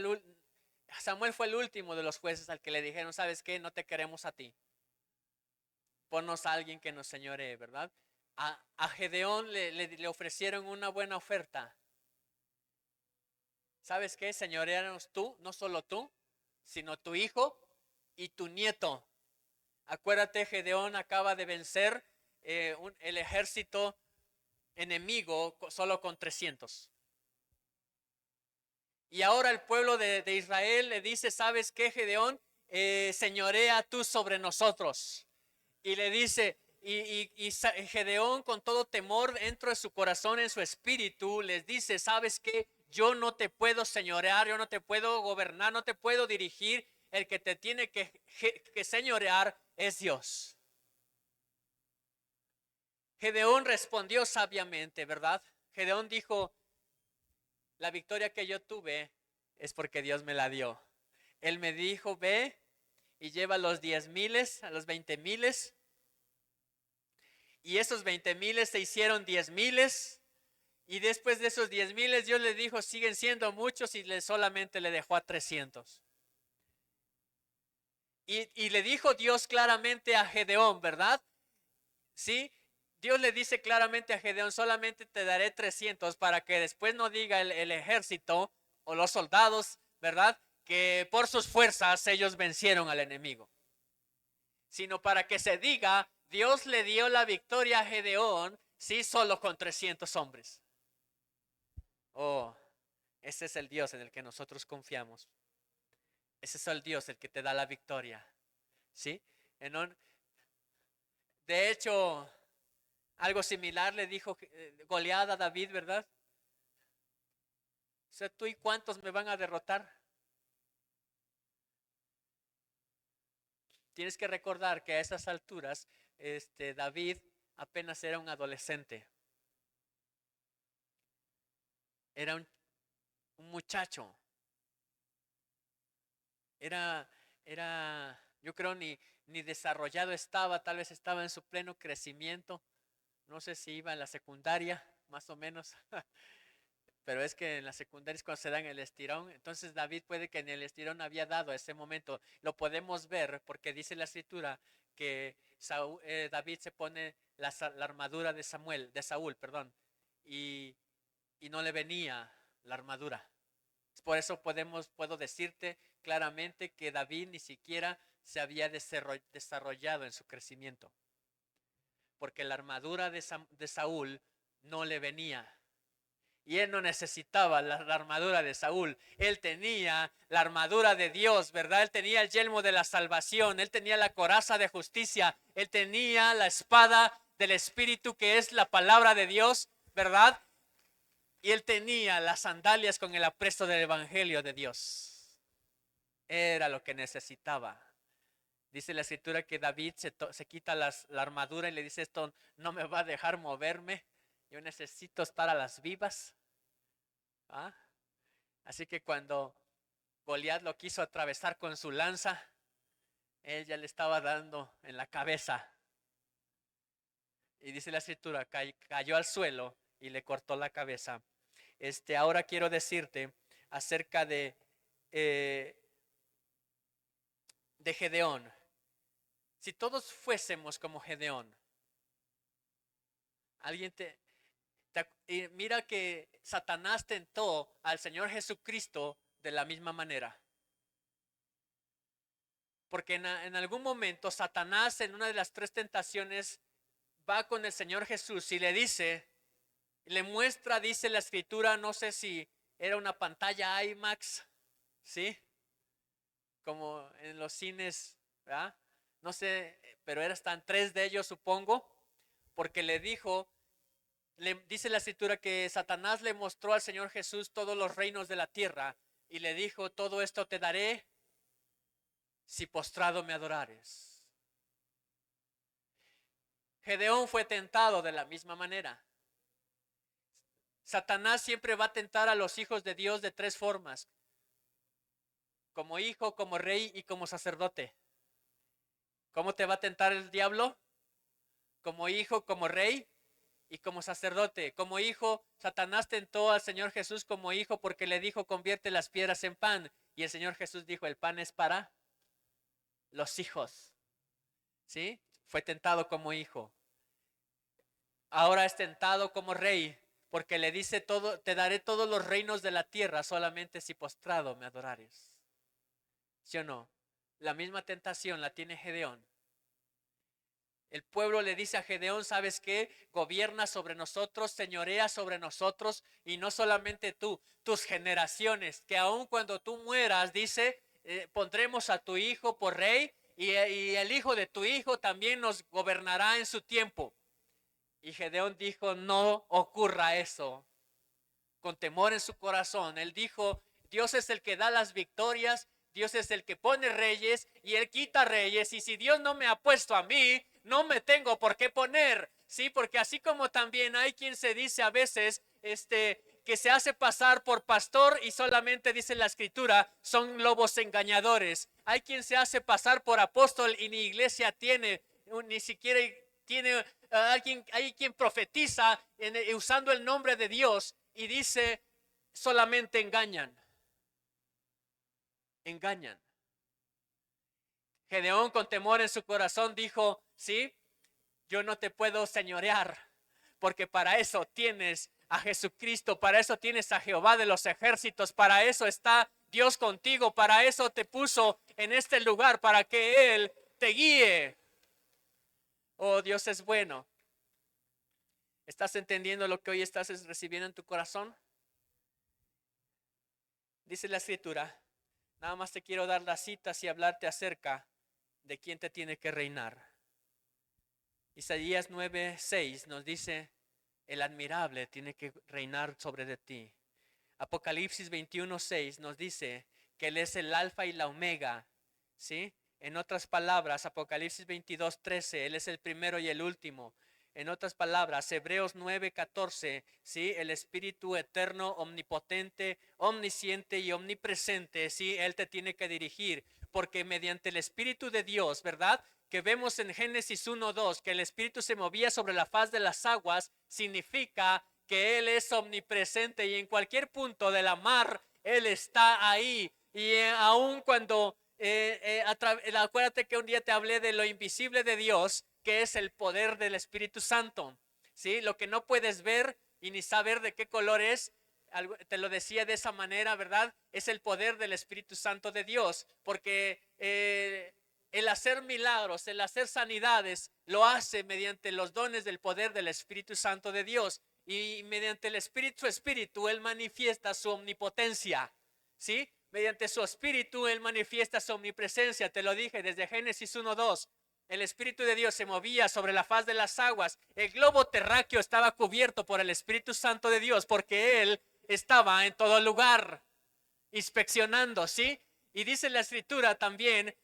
Samuel fue el último de los jueces al que le dijeron, ¿sabes qué? No te queremos a ti. Ponnos a alguien que nos señoree, ¿verdad? A Gedeón le ofrecieron una buena oferta. ¿Sabes qué? Señoreanos tú, no solo tú, sino tu hijo y tu nieto. Acuérdate, Gedeón acaba de vencer el ejército enemigo solo con 300. Y ahora el pueblo de Israel le dice, ¿sabes qué, Gedeón? Señorea tú sobre nosotros. Y le dice, y Gedeón con todo temor dentro de su corazón, en su espíritu, les dice, ¿sabes qué? Yo no te puedo señorear, yo no te puedo gobernar, no te puedo dirigir. El que te tiene que señorear es Dios. Gedeón respondió sabiamente, ¿verdad? Gedeón dijo, la victoria que yo tuve es porque Dios me la dio. Él me dijo, ve y lleva los 10,000, a los 20,000. Y esos 20,000 se hicieron 10,000. Y después de esos 10,000, Dios le dijo, siguen siendo muchos, y solamente le dejó a 300. Y le dijo Dios claramente a Gedeón, ¿verdad? Sí, Dios le dice claramente a Gedeón, solamente te daré 300 para que después no diga el ejército o los soldados, ¿verdad? Que por sus fuerzas ellos vencieron al enemigo. Sino para que se diga, Dios le dio la victoria a Gedeón, sí, solo con 300 hombres. Oh, ese es el Dios en el que nosotros confiamos. Ese es el Dios el que te da la victoria. ¿Sí? De hecho, algo similar le dijo Goliat a David, ¿verdad? O sea, ¿tú y cuántos me van a derrotar? Tienes que recordar que a esas alturas, David apenas era un adolescente. Era un muchacho. Yo creo ni desarrollado estaba, tal vez estaba en su pleno crecimiento. No sé si iba en la secundaria, más o menos. Pero es que en la secundaria es cuando se dan el estirón. Entonces David puede que en el estirón había dado ese momento. Lo podemos ver porque dice la escritura que David se pone la armadura de Saúl, y, y no le venía la armadura. Por eso puedo decirte claramente que David ni siquiera se había desarrollado en su crecimiento. Porque la armadura de Saúl no le venía. Y él no necesitaba la armadura de Saúl. Él tenía la armadura de Dios, ¿verdad? Él tenía el yelmo de la salvación. Él tenía la coraza de justicia. Él tenía la espada del Espíritu, que es la palabra de Dios, ¿verdad? Y él tenía las sandalias con el apresto del Evangelio de Dios. Era lo que necesitaba. Dice la escritura que David se quita la armadura y le dice, esto no me va a dejar moverme. Yo necesito estar a las vivas. ¿Ah? Así que cuando Goliat lo quiso atravesar con su lanza, él ya le estaba dando en la cabeza. Y dice la escritura, cayó al suelo y le cortó la cabeza. Ahora quiero decirte acerca de Gedeón. Si todos fuésemos como Gedeón, y mira que Satanás tentó al Señor Jesucristo de la misma manera. Porque en algún momento Satanás, en una de las 3 tentaciones, va con el Señor Jesús y le dice, le muestra, dice la escritura, no sé si era una pantalla IMAX, ¿sí? Como en los cines, ¿verdad? No sé, pero están 3 de ellos, supongo, porque le dice la escritura que Satanás le mostró al Señor Jesús todos los reinos de la tierra y le dijo, todo esto te daré si postrado me adorares. Gedeón fue tentado de la misma manera. Satanás siempre va a tentar a los hijos de Dios de 3 formas: como hijo, como rey y como sacerdote. ¿Cómo te va a tentar el diablo? Como hijo, como rey y como sacerdote. Como hijo, Satanás tentó al Señor Jesús como hijo porque le dijo, convierte las piedras en pan. Y el Señor Jesús dijo, el pan es para los hijos. ¿Sí? Fue tentado como hijo. Ahora es tentado como rey porque le dice, te daré todos los reinos de la tierra solamente si postrado me adorares. ¿Sí o no? La misma tentación la tiene Gedeón. El pueblo le dice a Gedeón, ¿sabes qué? Gobierna sobre nosotros, señorea sobre nosotros, y no solamente tú, tus generaciones, que aun cuando tú mueras, dice, pondremos a tu hijo por rey, y el hijo de tu hijo también nos gobernará en su tiempo. Y Gedeón dijo, no ocurra eso. Con temor en su corazón, él dijo, Dios es el que da las victorias, Dios es el que pone reyes y él quita reyes, y si Dios no me ha puesto a mí, no me tengo por qué poner, ¿sí? Porque así como también hay quien se dice a veces, que se hace pasar por pastor y solamente dice la escritura, son lobos engañadores. Hay quien se hace pasar por apóstol y ni iglesia tiene, ni siquiera tiene, hay quien profetiza usando el nombre de Dios y dice, solamente engañan. Engañan. Gedeón con temor en su corazón dijo, sí, yo no te puedo señorear, porque para eso tienes a Jesucristo, para eso tienes a Jehová de los ejércitos, para eso está Dios contigo, para eso te puso en este lugar, para que Él te guíe. Oh, Dios es bueno. ¿Estás entendiendo lo que hoy estás recibiendo en tu corazón? Dice la escritura, nada más te quiero dar las citas y hablarte acerca de quién te tiene que reinar. Isaías 9:6 nos dice, el admirable tiene que reinar sobre de ti. Apocalipsis 21:6 nos dice que Él es el alfa y la omega, ¿sí? En otras palabras, Apocalipsis 22:13, Él es el primero y el último. En otras palabras, Hebreos 9:14, ¿sí? El Espíritu eterno, omnipotente, omnisciente y omnipresente, ¿sí? Él te tiene que dirigir, porque mediante el Espíritu de Dios, ¿verdad? Que vemos en Génesis 1:2, que el Espíritu se movía sobre la faz de las aguas, significa que Él es omnipresente y en cualquier punto de la mar, Él está ahí. Y aun cuando, acuérdate que un día te hablé de lo invisible de Dios, que es el poder del Espíritu Santo, ¿sí? Lo que no puedes ver y ni saber de qué color es, te lo decía de esa manera, ¿verdad? Es el poder del Espíritu Santo de Dios, porque el hacer milagros, el hacer sanidades, lo hace mediante los dones del poder del Espíritu Santo de Dios. Y mediante el Espíritu, Él manifiesta su omnipotencia, ¿sí? Mediante su Espíritu, Él manifiesta su omnipresencia. Te lo dije desde Génesis 1:2. El Espíritu de Dios se movía sobre la faz de las aguas. El globo terráqueo estaba cubierto por el Espíritu Santo de Dios porque Él estaba en todo lugar, inspeccionando, ¿sí? Y dice la Escritura también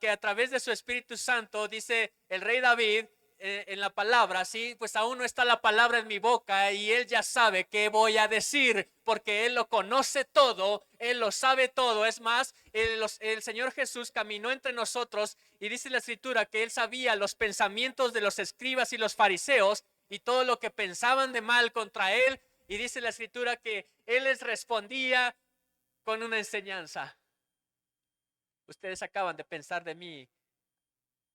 que a través de su Espíritu Santo, dice el rey David, en la palabra, sí, pues aún no está la palabra en mi boca y él ya sabe qué voy a decir, porque él lo conoce todo, él lo sabe todo. Es más, el Señor Jesús caminó entre nosotros y dice la Escritura que él sabía los pensamientos de los escribas y los fariseos y todo lo que pensaban de mal contra él. Y dice la Escritura que él les respondía con una enseñanza. Ustedes acaban de pensar de mí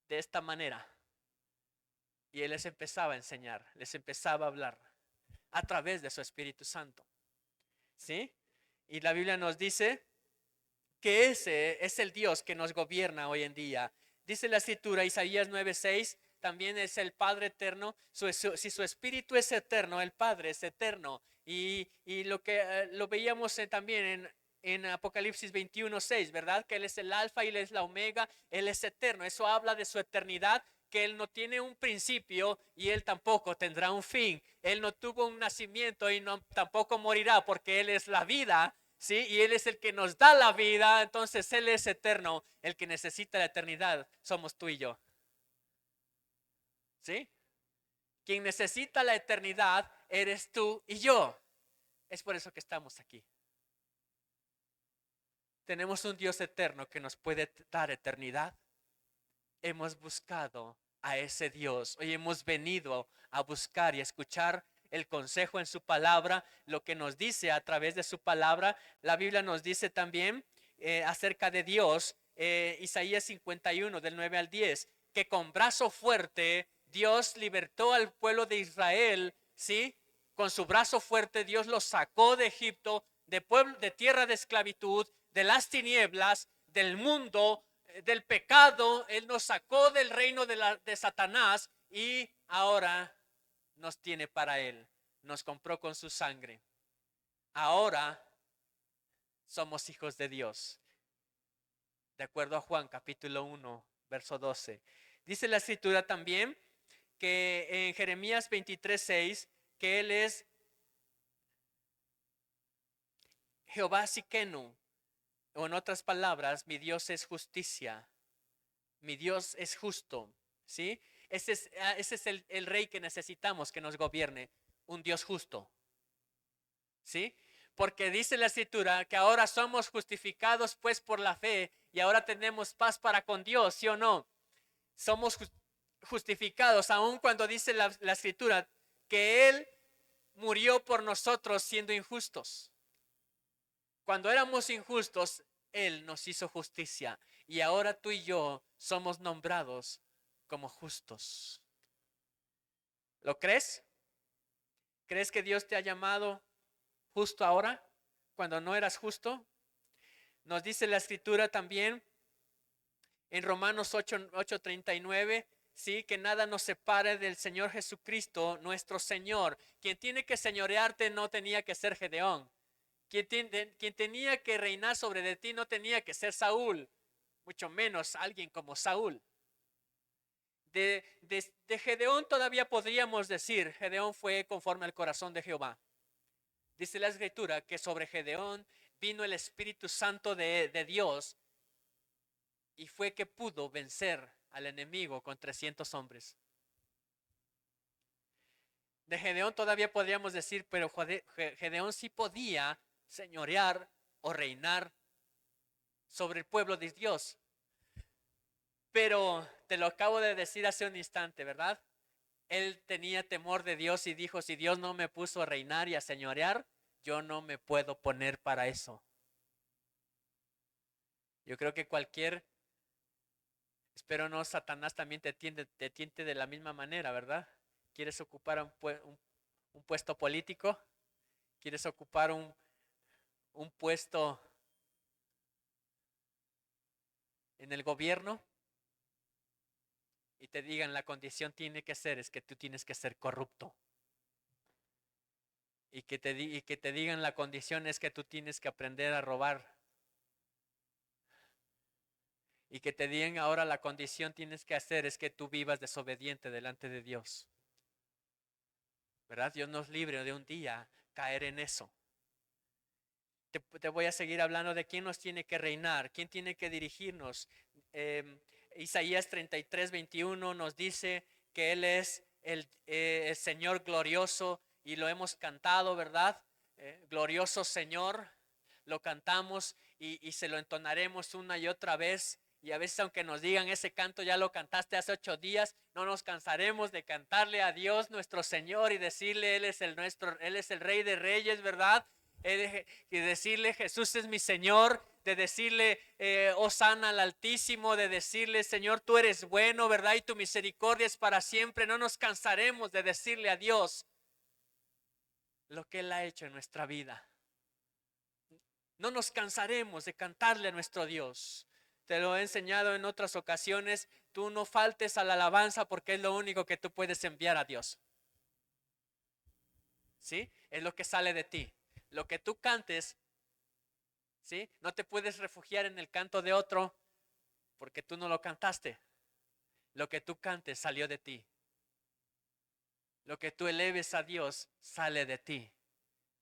de esta manera. Y Él les empezaba a enseñar, les empezaba a hablar a través de su Espíritu Santo. ¿Sí? Y la Biblia nos dice que ese es el Dios que nos gobierna hoy en día. Dice la Escritura, Isaías 9:6, también es el Padre eterno. Si su Espíritu es eterno, el Padre es eterno. Y lo que lo veíamos también en Apocalipsis 21:6, ¿verdad? Que Él es el alfa y Él es la omega, Él es eterno. Eso habla de su eternidad, que Él no tiene un principio y Él tampoco tendrá un fin. Él no tuvo un nacimiento y tampoco morirá, porque Él es la vida, ¿sí? Y Él es el que nos da la vida, entonces Él es eterno. El que necesita la eternidad somos tú y yo, ¿sí? Quien necesita la eternidad eres tú y yo. Es por eso que estamos aquí. Tenemos un Dios eterno que nos puede dar eternidad. Hemos buscado a ese Dios. Hoy hemos venido a buscar y a escuchar el consejo en su palabra, lo que nos dice a través de su palabra. La Biblia nos dice también acerca de Dios, Isaías 51 del 9 al 10, que con brazo fuerte Dios libertó al pueblo de Israel, ¿sí? Con su brazo fuerte Dios los sacó de Egipto, de tierra de esclavitud, de las tinieblas, del mundo, del pecado. Él nos sacó del reino de Satanás y ahora nos tiene para Él. Nos compró con su sangre. Ahora somos hijos de Dios. De acuerdo a Juan capítulo 1, verso 12. Dice la Escritura también que en Jeremías 23:6, que Él es Jehová Siquenu, o en otras palabras, mi Dios es justicia, mi Dios es justo, ¿sí? Ese es el rey que necesitamos que nos gobierne, un Dios justo. ¿Sí? Porque dice la escritura que ahora somos justificados pues por la fe y ahora tenemos paz para con Dios, ¿sí o no? Somos justificados aun cuando dice la escritura que Él murió por nosotros siendo injustos. Cuando éramos injustos, Él nos hizo justicia y ahora tú y yo somos nombrados como justos. ¿Lo crees? ¿Crees que Dios te ha llamado justo ahora, cuando no eras justo? Nos dice la escritura también en Romanos 8:39, sí, que nada nos separe del Señor Jesucristo, nuestro Señor. Quien tiene que señorearte no tenía que ser Gedeón. Quien tenía que reinar sobre de ti no tenía que ser Saúl, mucho menos alguien como Saúl. De Gedeón todavía podríamos decir, Gedeón fue conforme al corazón de Jehová. Dice la escritura que sobre Gedeón vino el Espíritu Santo de Dios y fue que pudo vencer al enemigo con 300 hombres. De Gedeón todavía podríamos decir, pero Gedeón sí podía señorear o reinar sobre el pueblo de Dios. Pero te lo acabo de decir hace un instante, ¿verdad? Él tenía temor de Dios y dijo, si Dios no me puso a reinar y a señorear, yo no me puedo poner para eso. Yo creo que espero no, Satanás también te tiente de la misma manera, ¿verdad? ¿Quieres ocupar un puesto político? ¿Quieres ocupar un puesto en el gobierno? Y te digan la condición tiene que ser, es que tú tienes que ser corrupto. Y que te digan la condición es que tú tienes que aprender a robar. Y que te digan ahora la condición tienes que hacer es que tú vivas desobediente delante de Dios. ¿Verdad? Dios nos libre de un día caer en eso. Te voy a seguir hablando de quién nos tiene que reinar, quién tiene que dirigirnos. Isaías 33:21 nos dice que Él es el Señor glorioso y lo hemos cantado, ¿verdad? Glorioso Señor, lo cantamos y se lo entonaremos una y otra vez. Y a veces aunque nos digan ese canto ya lo cantaste hace 8 días, no nos cansaremos de cantarle a Dios nuestro Señor y decirle Él es Él es el Rey de Reyes, ¿verdad? Y decirle Jesús es mi Señor, de decirle Hosana al Altísimo, de decirle Señor tú eres bueno, ¿verdad? Y tu misericordia es para siempre. No nos cansaremos de decirle a Dios lo que Él ha hecho en nuestra vida. No nos cansaremos de cantarle a nuestro Dios. Te lo he enseñado en otras ocasiones. Tú no faltes a la alabanza porque es lo único que tú puedes enviar a Dios. ¿Sí? Es lo que sale de ti. Lo que tú cantes, ¿sí? No te puedes refugiar en el canto de otro porque tú no lo cantaste. Lo que tú cantes salió de ti. Lo que tú eleves a Dios sale de ti.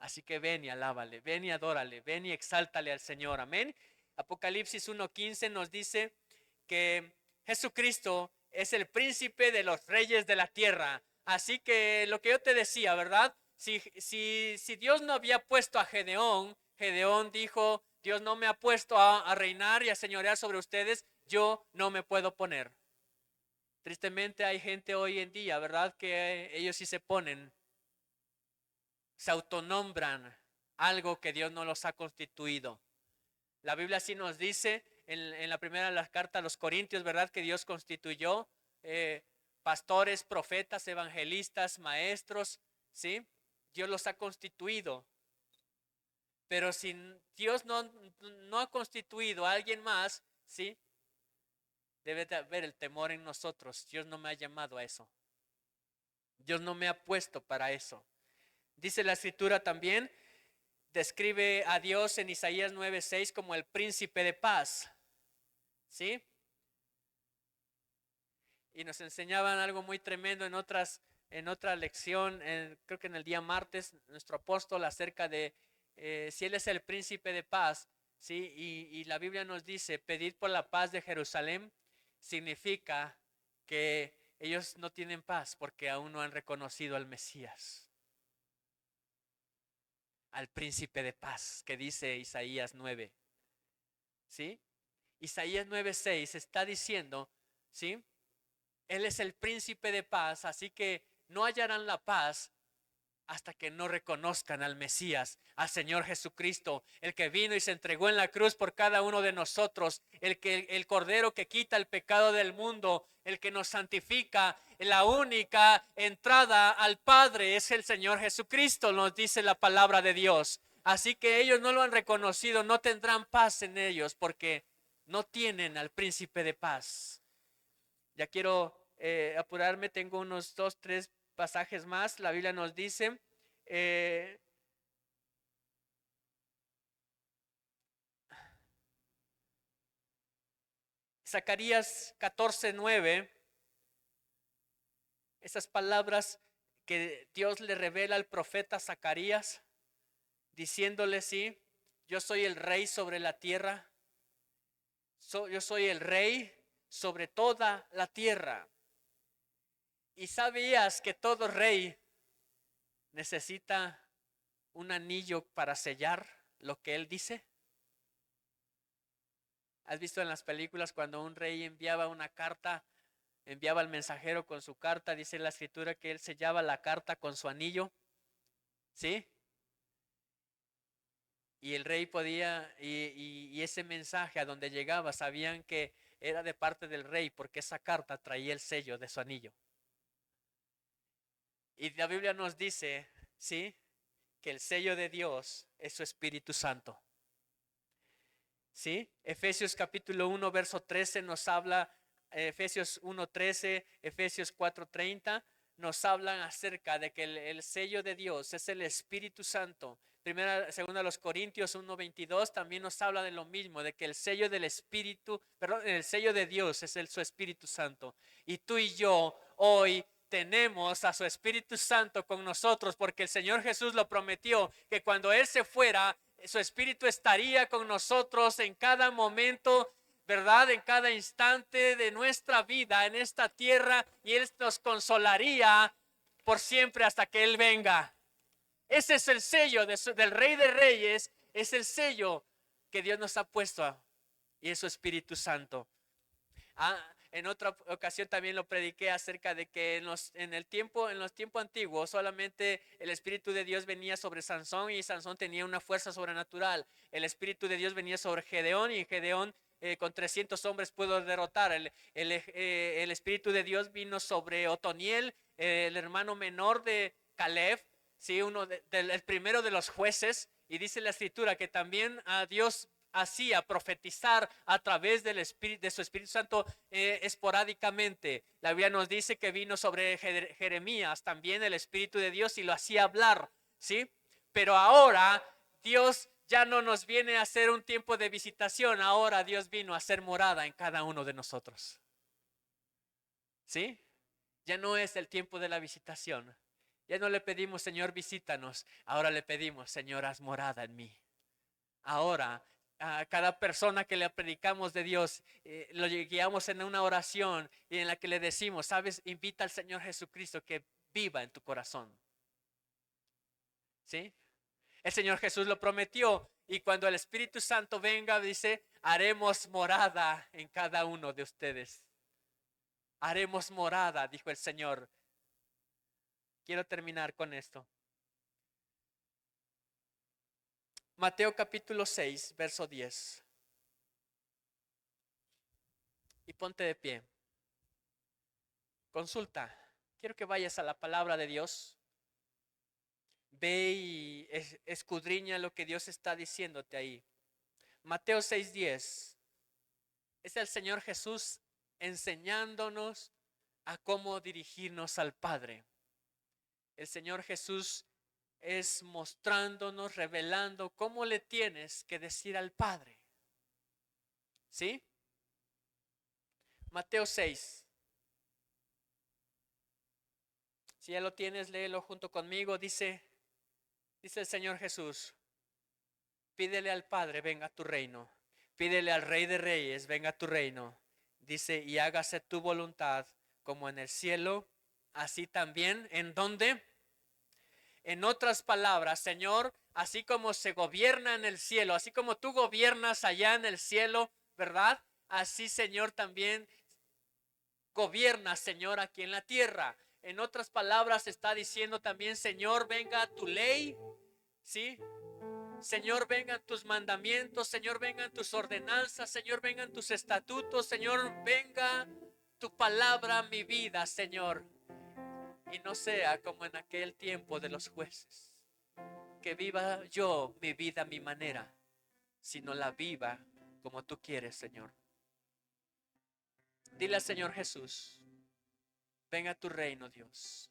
Así que ven y alábale, ven y adórale, ven y exáltale al Señor. Amén. Apocalipsis 1:15 nos dice que Jesucristo es el príncipe de los reyes de la tierra. Así que lo que yo te decía, ¿verdad? Si Dios no había puesto a Gedeón, Gedeón dijo, Dios no me ha puesto a reinar y a señorear sobre ustedes, yo no me puedo poner. Tristemente hay gente hoy en día, ¿verdad? Que ellos sí se ponen, se autonombran algo que Dios no los ha constituido. La Biblia sí nos dice en la primera de las cartas a los Corintios, ¿verdad? Que Dios constituyó pastores, profetas, evangelistas, maestros, ¿sí? Dios los ha constituido. Pero si Dios no ha constituido a alguien más, ¿sí? Debe de haber el temor en nosotros. Dios no me ha llamado a eso. Dios no me ha puesto para eso. Dice la escritura también, describe a Dios en Isaías 9:6 como el príncipe de paz. ¿Sí? Y nos enseñaban algo muy tremendo en otra lección, creo que en el día martes, nuestro apóstol acerca de si Él es el príncipe de paz, ¿sí? Y la Biblia nos dice, pedid por la paz de Jerusalén, significa que ellos no tienen paz porque aún no han reconocido al Mesías, al príncipe de paz que dice Isaías 9. ¿Sí? Isaías 9:6 está diciendo, ¿sí? Él es el príncipe de paz, así que no hallarán la paz hasta que no reconozcan al Mesías, al Señor Jesucristo, el que vino y se entregó en la cruz por cada uno de nosotros, el Cordero que quita el pecado del mundo, el que nos santifica. La única entrada al Padre es el Señor Jesucristo, nos dice la palabra de Dios. Así que ellos no lo han reconocido, no tendrán paz en ellos porque no tienen al príncipe de paz. Ya quiero apurarme, tengo unos 2, 3 pasajes más. La Biblia nos dice, Zacarías 14:9, esas palabras que Dios le revela al profeta Zacarías, diciéndole, sí, yo soy el rey sobre la tierra, yo soy el rey sobre toda la tierra. ¿Y sabías que todo rey necesita un anillo para sellar lo que él dice? ¿Has visto en las películas cuando un rey enviaba una carta, enviaba al mensajero con su carta? Dice la escritura que él sellaba la carta con su anillo, ¿sí? Y el rey podía, y ese mensaje a donde llegaba, sabían que era de parte del rey porque esa carta traía el sello de su anillo. Y la Biblia nos dice, ¿sí?, que el sello de Dios es su Espíritu Santo. ¿Sí? Efesios capítulo 1, verso 13 nos habla, Efesios 1:13, Efesios 4:30, nos hablan acerca de que el sello de Dios es el Espíritu Santo. Segunda los Corintios 1:22 también nos habla de lo mismo, de que el sello del Espíritu, perdón, el sello de Dios es su Espíritu Santo. Y tú y yo hoy tenemos a su Espíritu Santo con nosotros porque el Señor Jesús lo prometió, que cuando Él se fuera, su Espíritu estaría con nosotros en cada momento, ¿verdad? En cada instante de nuestra vida en esta tierra, y Él nos consolaría por siempre hasta que Él venga. Ese es el sello del Rey de Reyes, es el sello que Dios nos ha puesto, y es su Espíritu Santo. En otra ocasión también lo prediqué acerca de que en los tiempos antiguos solamente el Espíritu de Dios venía sobre Sansón, y Sansón tenía una fuerza sobrenatural. El Espíritu de Dios venía sobre Gedeón, y Gedeón con 300 hombres pudo derrotar. El Espíritu de Dios vino sobre Otoniel, el hermano menor de Caleb, ¿sí? El primero de los jueces, y dice la escritura que también a Dios hacía profetizar a través de su Espíritu Santo esporádicamente. La Biblia nos dice que vino sobre Jeremías también el Espíritu de Dios y lo hacía hablar, ¿sí? Pero ahora Dios ya no nos viene a hacer un tiempo de visitación, ahora Dios vino a hacer morada en cada uno de nosotros, ¿sí? Ya no es el tiempo de la visitación. Ya no le pedimos, Señor, visítanos. Ahora le pedimos, Señor, haz morada en mí. Ahora, a cada persona que le predicamos de Dios, lo guiamos en una oración y en la que le decimos, sabes, invita al Señor Jesucristo que viva en tu corazón. ¿Sí? El Señor Jesús lo prometió, y cuando el Espíritu Santo venga, dice, haremos morada en cada uno de ustedes. Haremos morada, dijo el Señor. Quiero terminar con esto. Mateo capítulo 6, verso 10. Y ponte de pie. Consulta. Quiero que vayas a la palabra de Dios. Ve y escudriña lo que Dios está diciéndote ahí. Mateo 6:10. Es el Señor Jesús enseñándonos a cómo dirigirnos al Padre. El Señor Jesús es mostrándonos, revelando cómo le tienes que decir al Padre. ¿Sí? Mateo 6. Si ya lo tienes, léelo junto conmigo. Dice el Señor Jesús, pídele al Padre, venga a tu reino. Pídele al Rey de Reyes, venga a tu reino. Dice, y hágase tu voluntad como en el cielo, así también, ¿en dónde? En otras palabras, Señor, así como se gobierna en el cielo, así como tú gobiernas allá en el cielo, ¿verdad? Así, Señor, también gobierna, Señor, aquí en la tierra. En otras palabras, está diciendo también, Señor, venga tu ley, ¿sí? Señor, vengan tus mandamientos, Señor, vengan tus ordenanzas, Señor, vengan tus estatutos, Señor, venga tu palabra a mi vida, Señor. Y no sea como en aquel tiempo de los jueces, que viva yo mi vida a mi manera, sino la viva como tú quieres, Señor. Dile al Señor Jesús, venga a tu reino, Dios.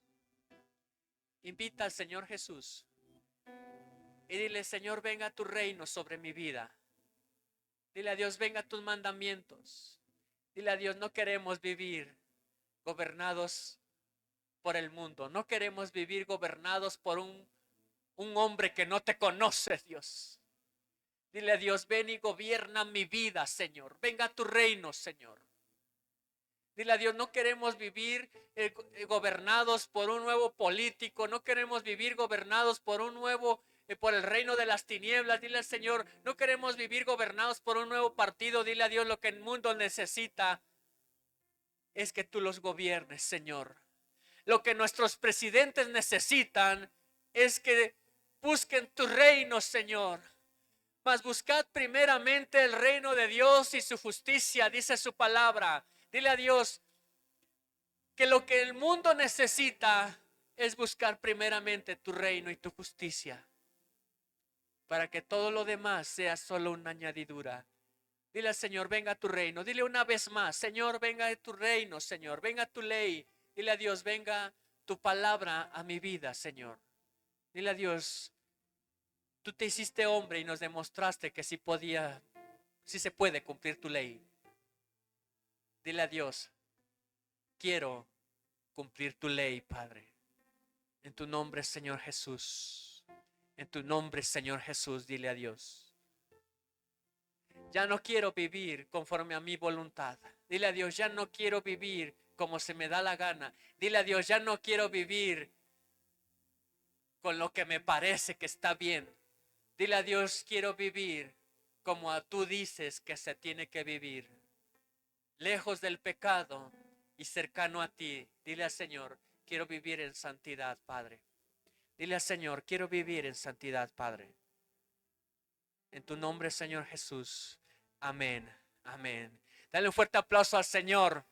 Invita al Señor Jesús y dile, Señor, venga a tu reino sobre mi vida. Dile a Dios, venga a tus mandamientos. Dile a Dios, no queremos vivir gobernados por el mundo. No queremos vivir gobernados por un hombre que no te conoce, Dios. Dile a Dios, ven y gobierna mi vida, Señor. Venga a tu reino, Señor. Dile a Dios, no queremos vivir gobernados por un nuevo político. No queremos vivir gobernados por un nuevo por el reino de las tinieblas. Dile al Señor, no queremos vivir gobernados por un nuevo partido. Dile a Dios, lo que el mundo necesita es que tú los gobiernes, Señor. Lo que nuestros presidentes necesitan es que busquen tu reino, Señor. Mas buscad primeramente el reino de Dios y su justicia, dice su palabra. Dile a Dios que lo que el mundo necesita es buscar primeramente tu reino y tu justicia, para que todo lo demás sea solo una añadidura. Dile al Señor, venga a tu reino. Dile una vez más, Señor, venga a tu reino, Señor, venga a tu ley. Dile a Dios, venga tu palabra a mi vida, Señor. Dile a Dios, tú te hiciste hombre y nos demostraste que sí se puede cumplir tu ley. Dile a Dios, quiero cumplir tu ley, Padre. En tu nombre, Señor Jesús. En tu nombre, Señor Jesús, dile a Dios. Ya no quiero vivir conforme a mi voluntad. Dile a Dios, ya no quiero vivir como se me da la gana. Dile a Dios, ya no quiero vivir con lo que me parece que está bien. Dile a Dios, quiero vivir como tú dices que se tiene que vivir. Lejos del pecado y cercano a ti. Dile al Señor, quiero vivir en santidad, Padre. Dile al Señor, quiero vivir en santidad, Padre. En tu nombre, Señor Jesús. Amén. Amén. Dale un fuerte aplauso al Señor.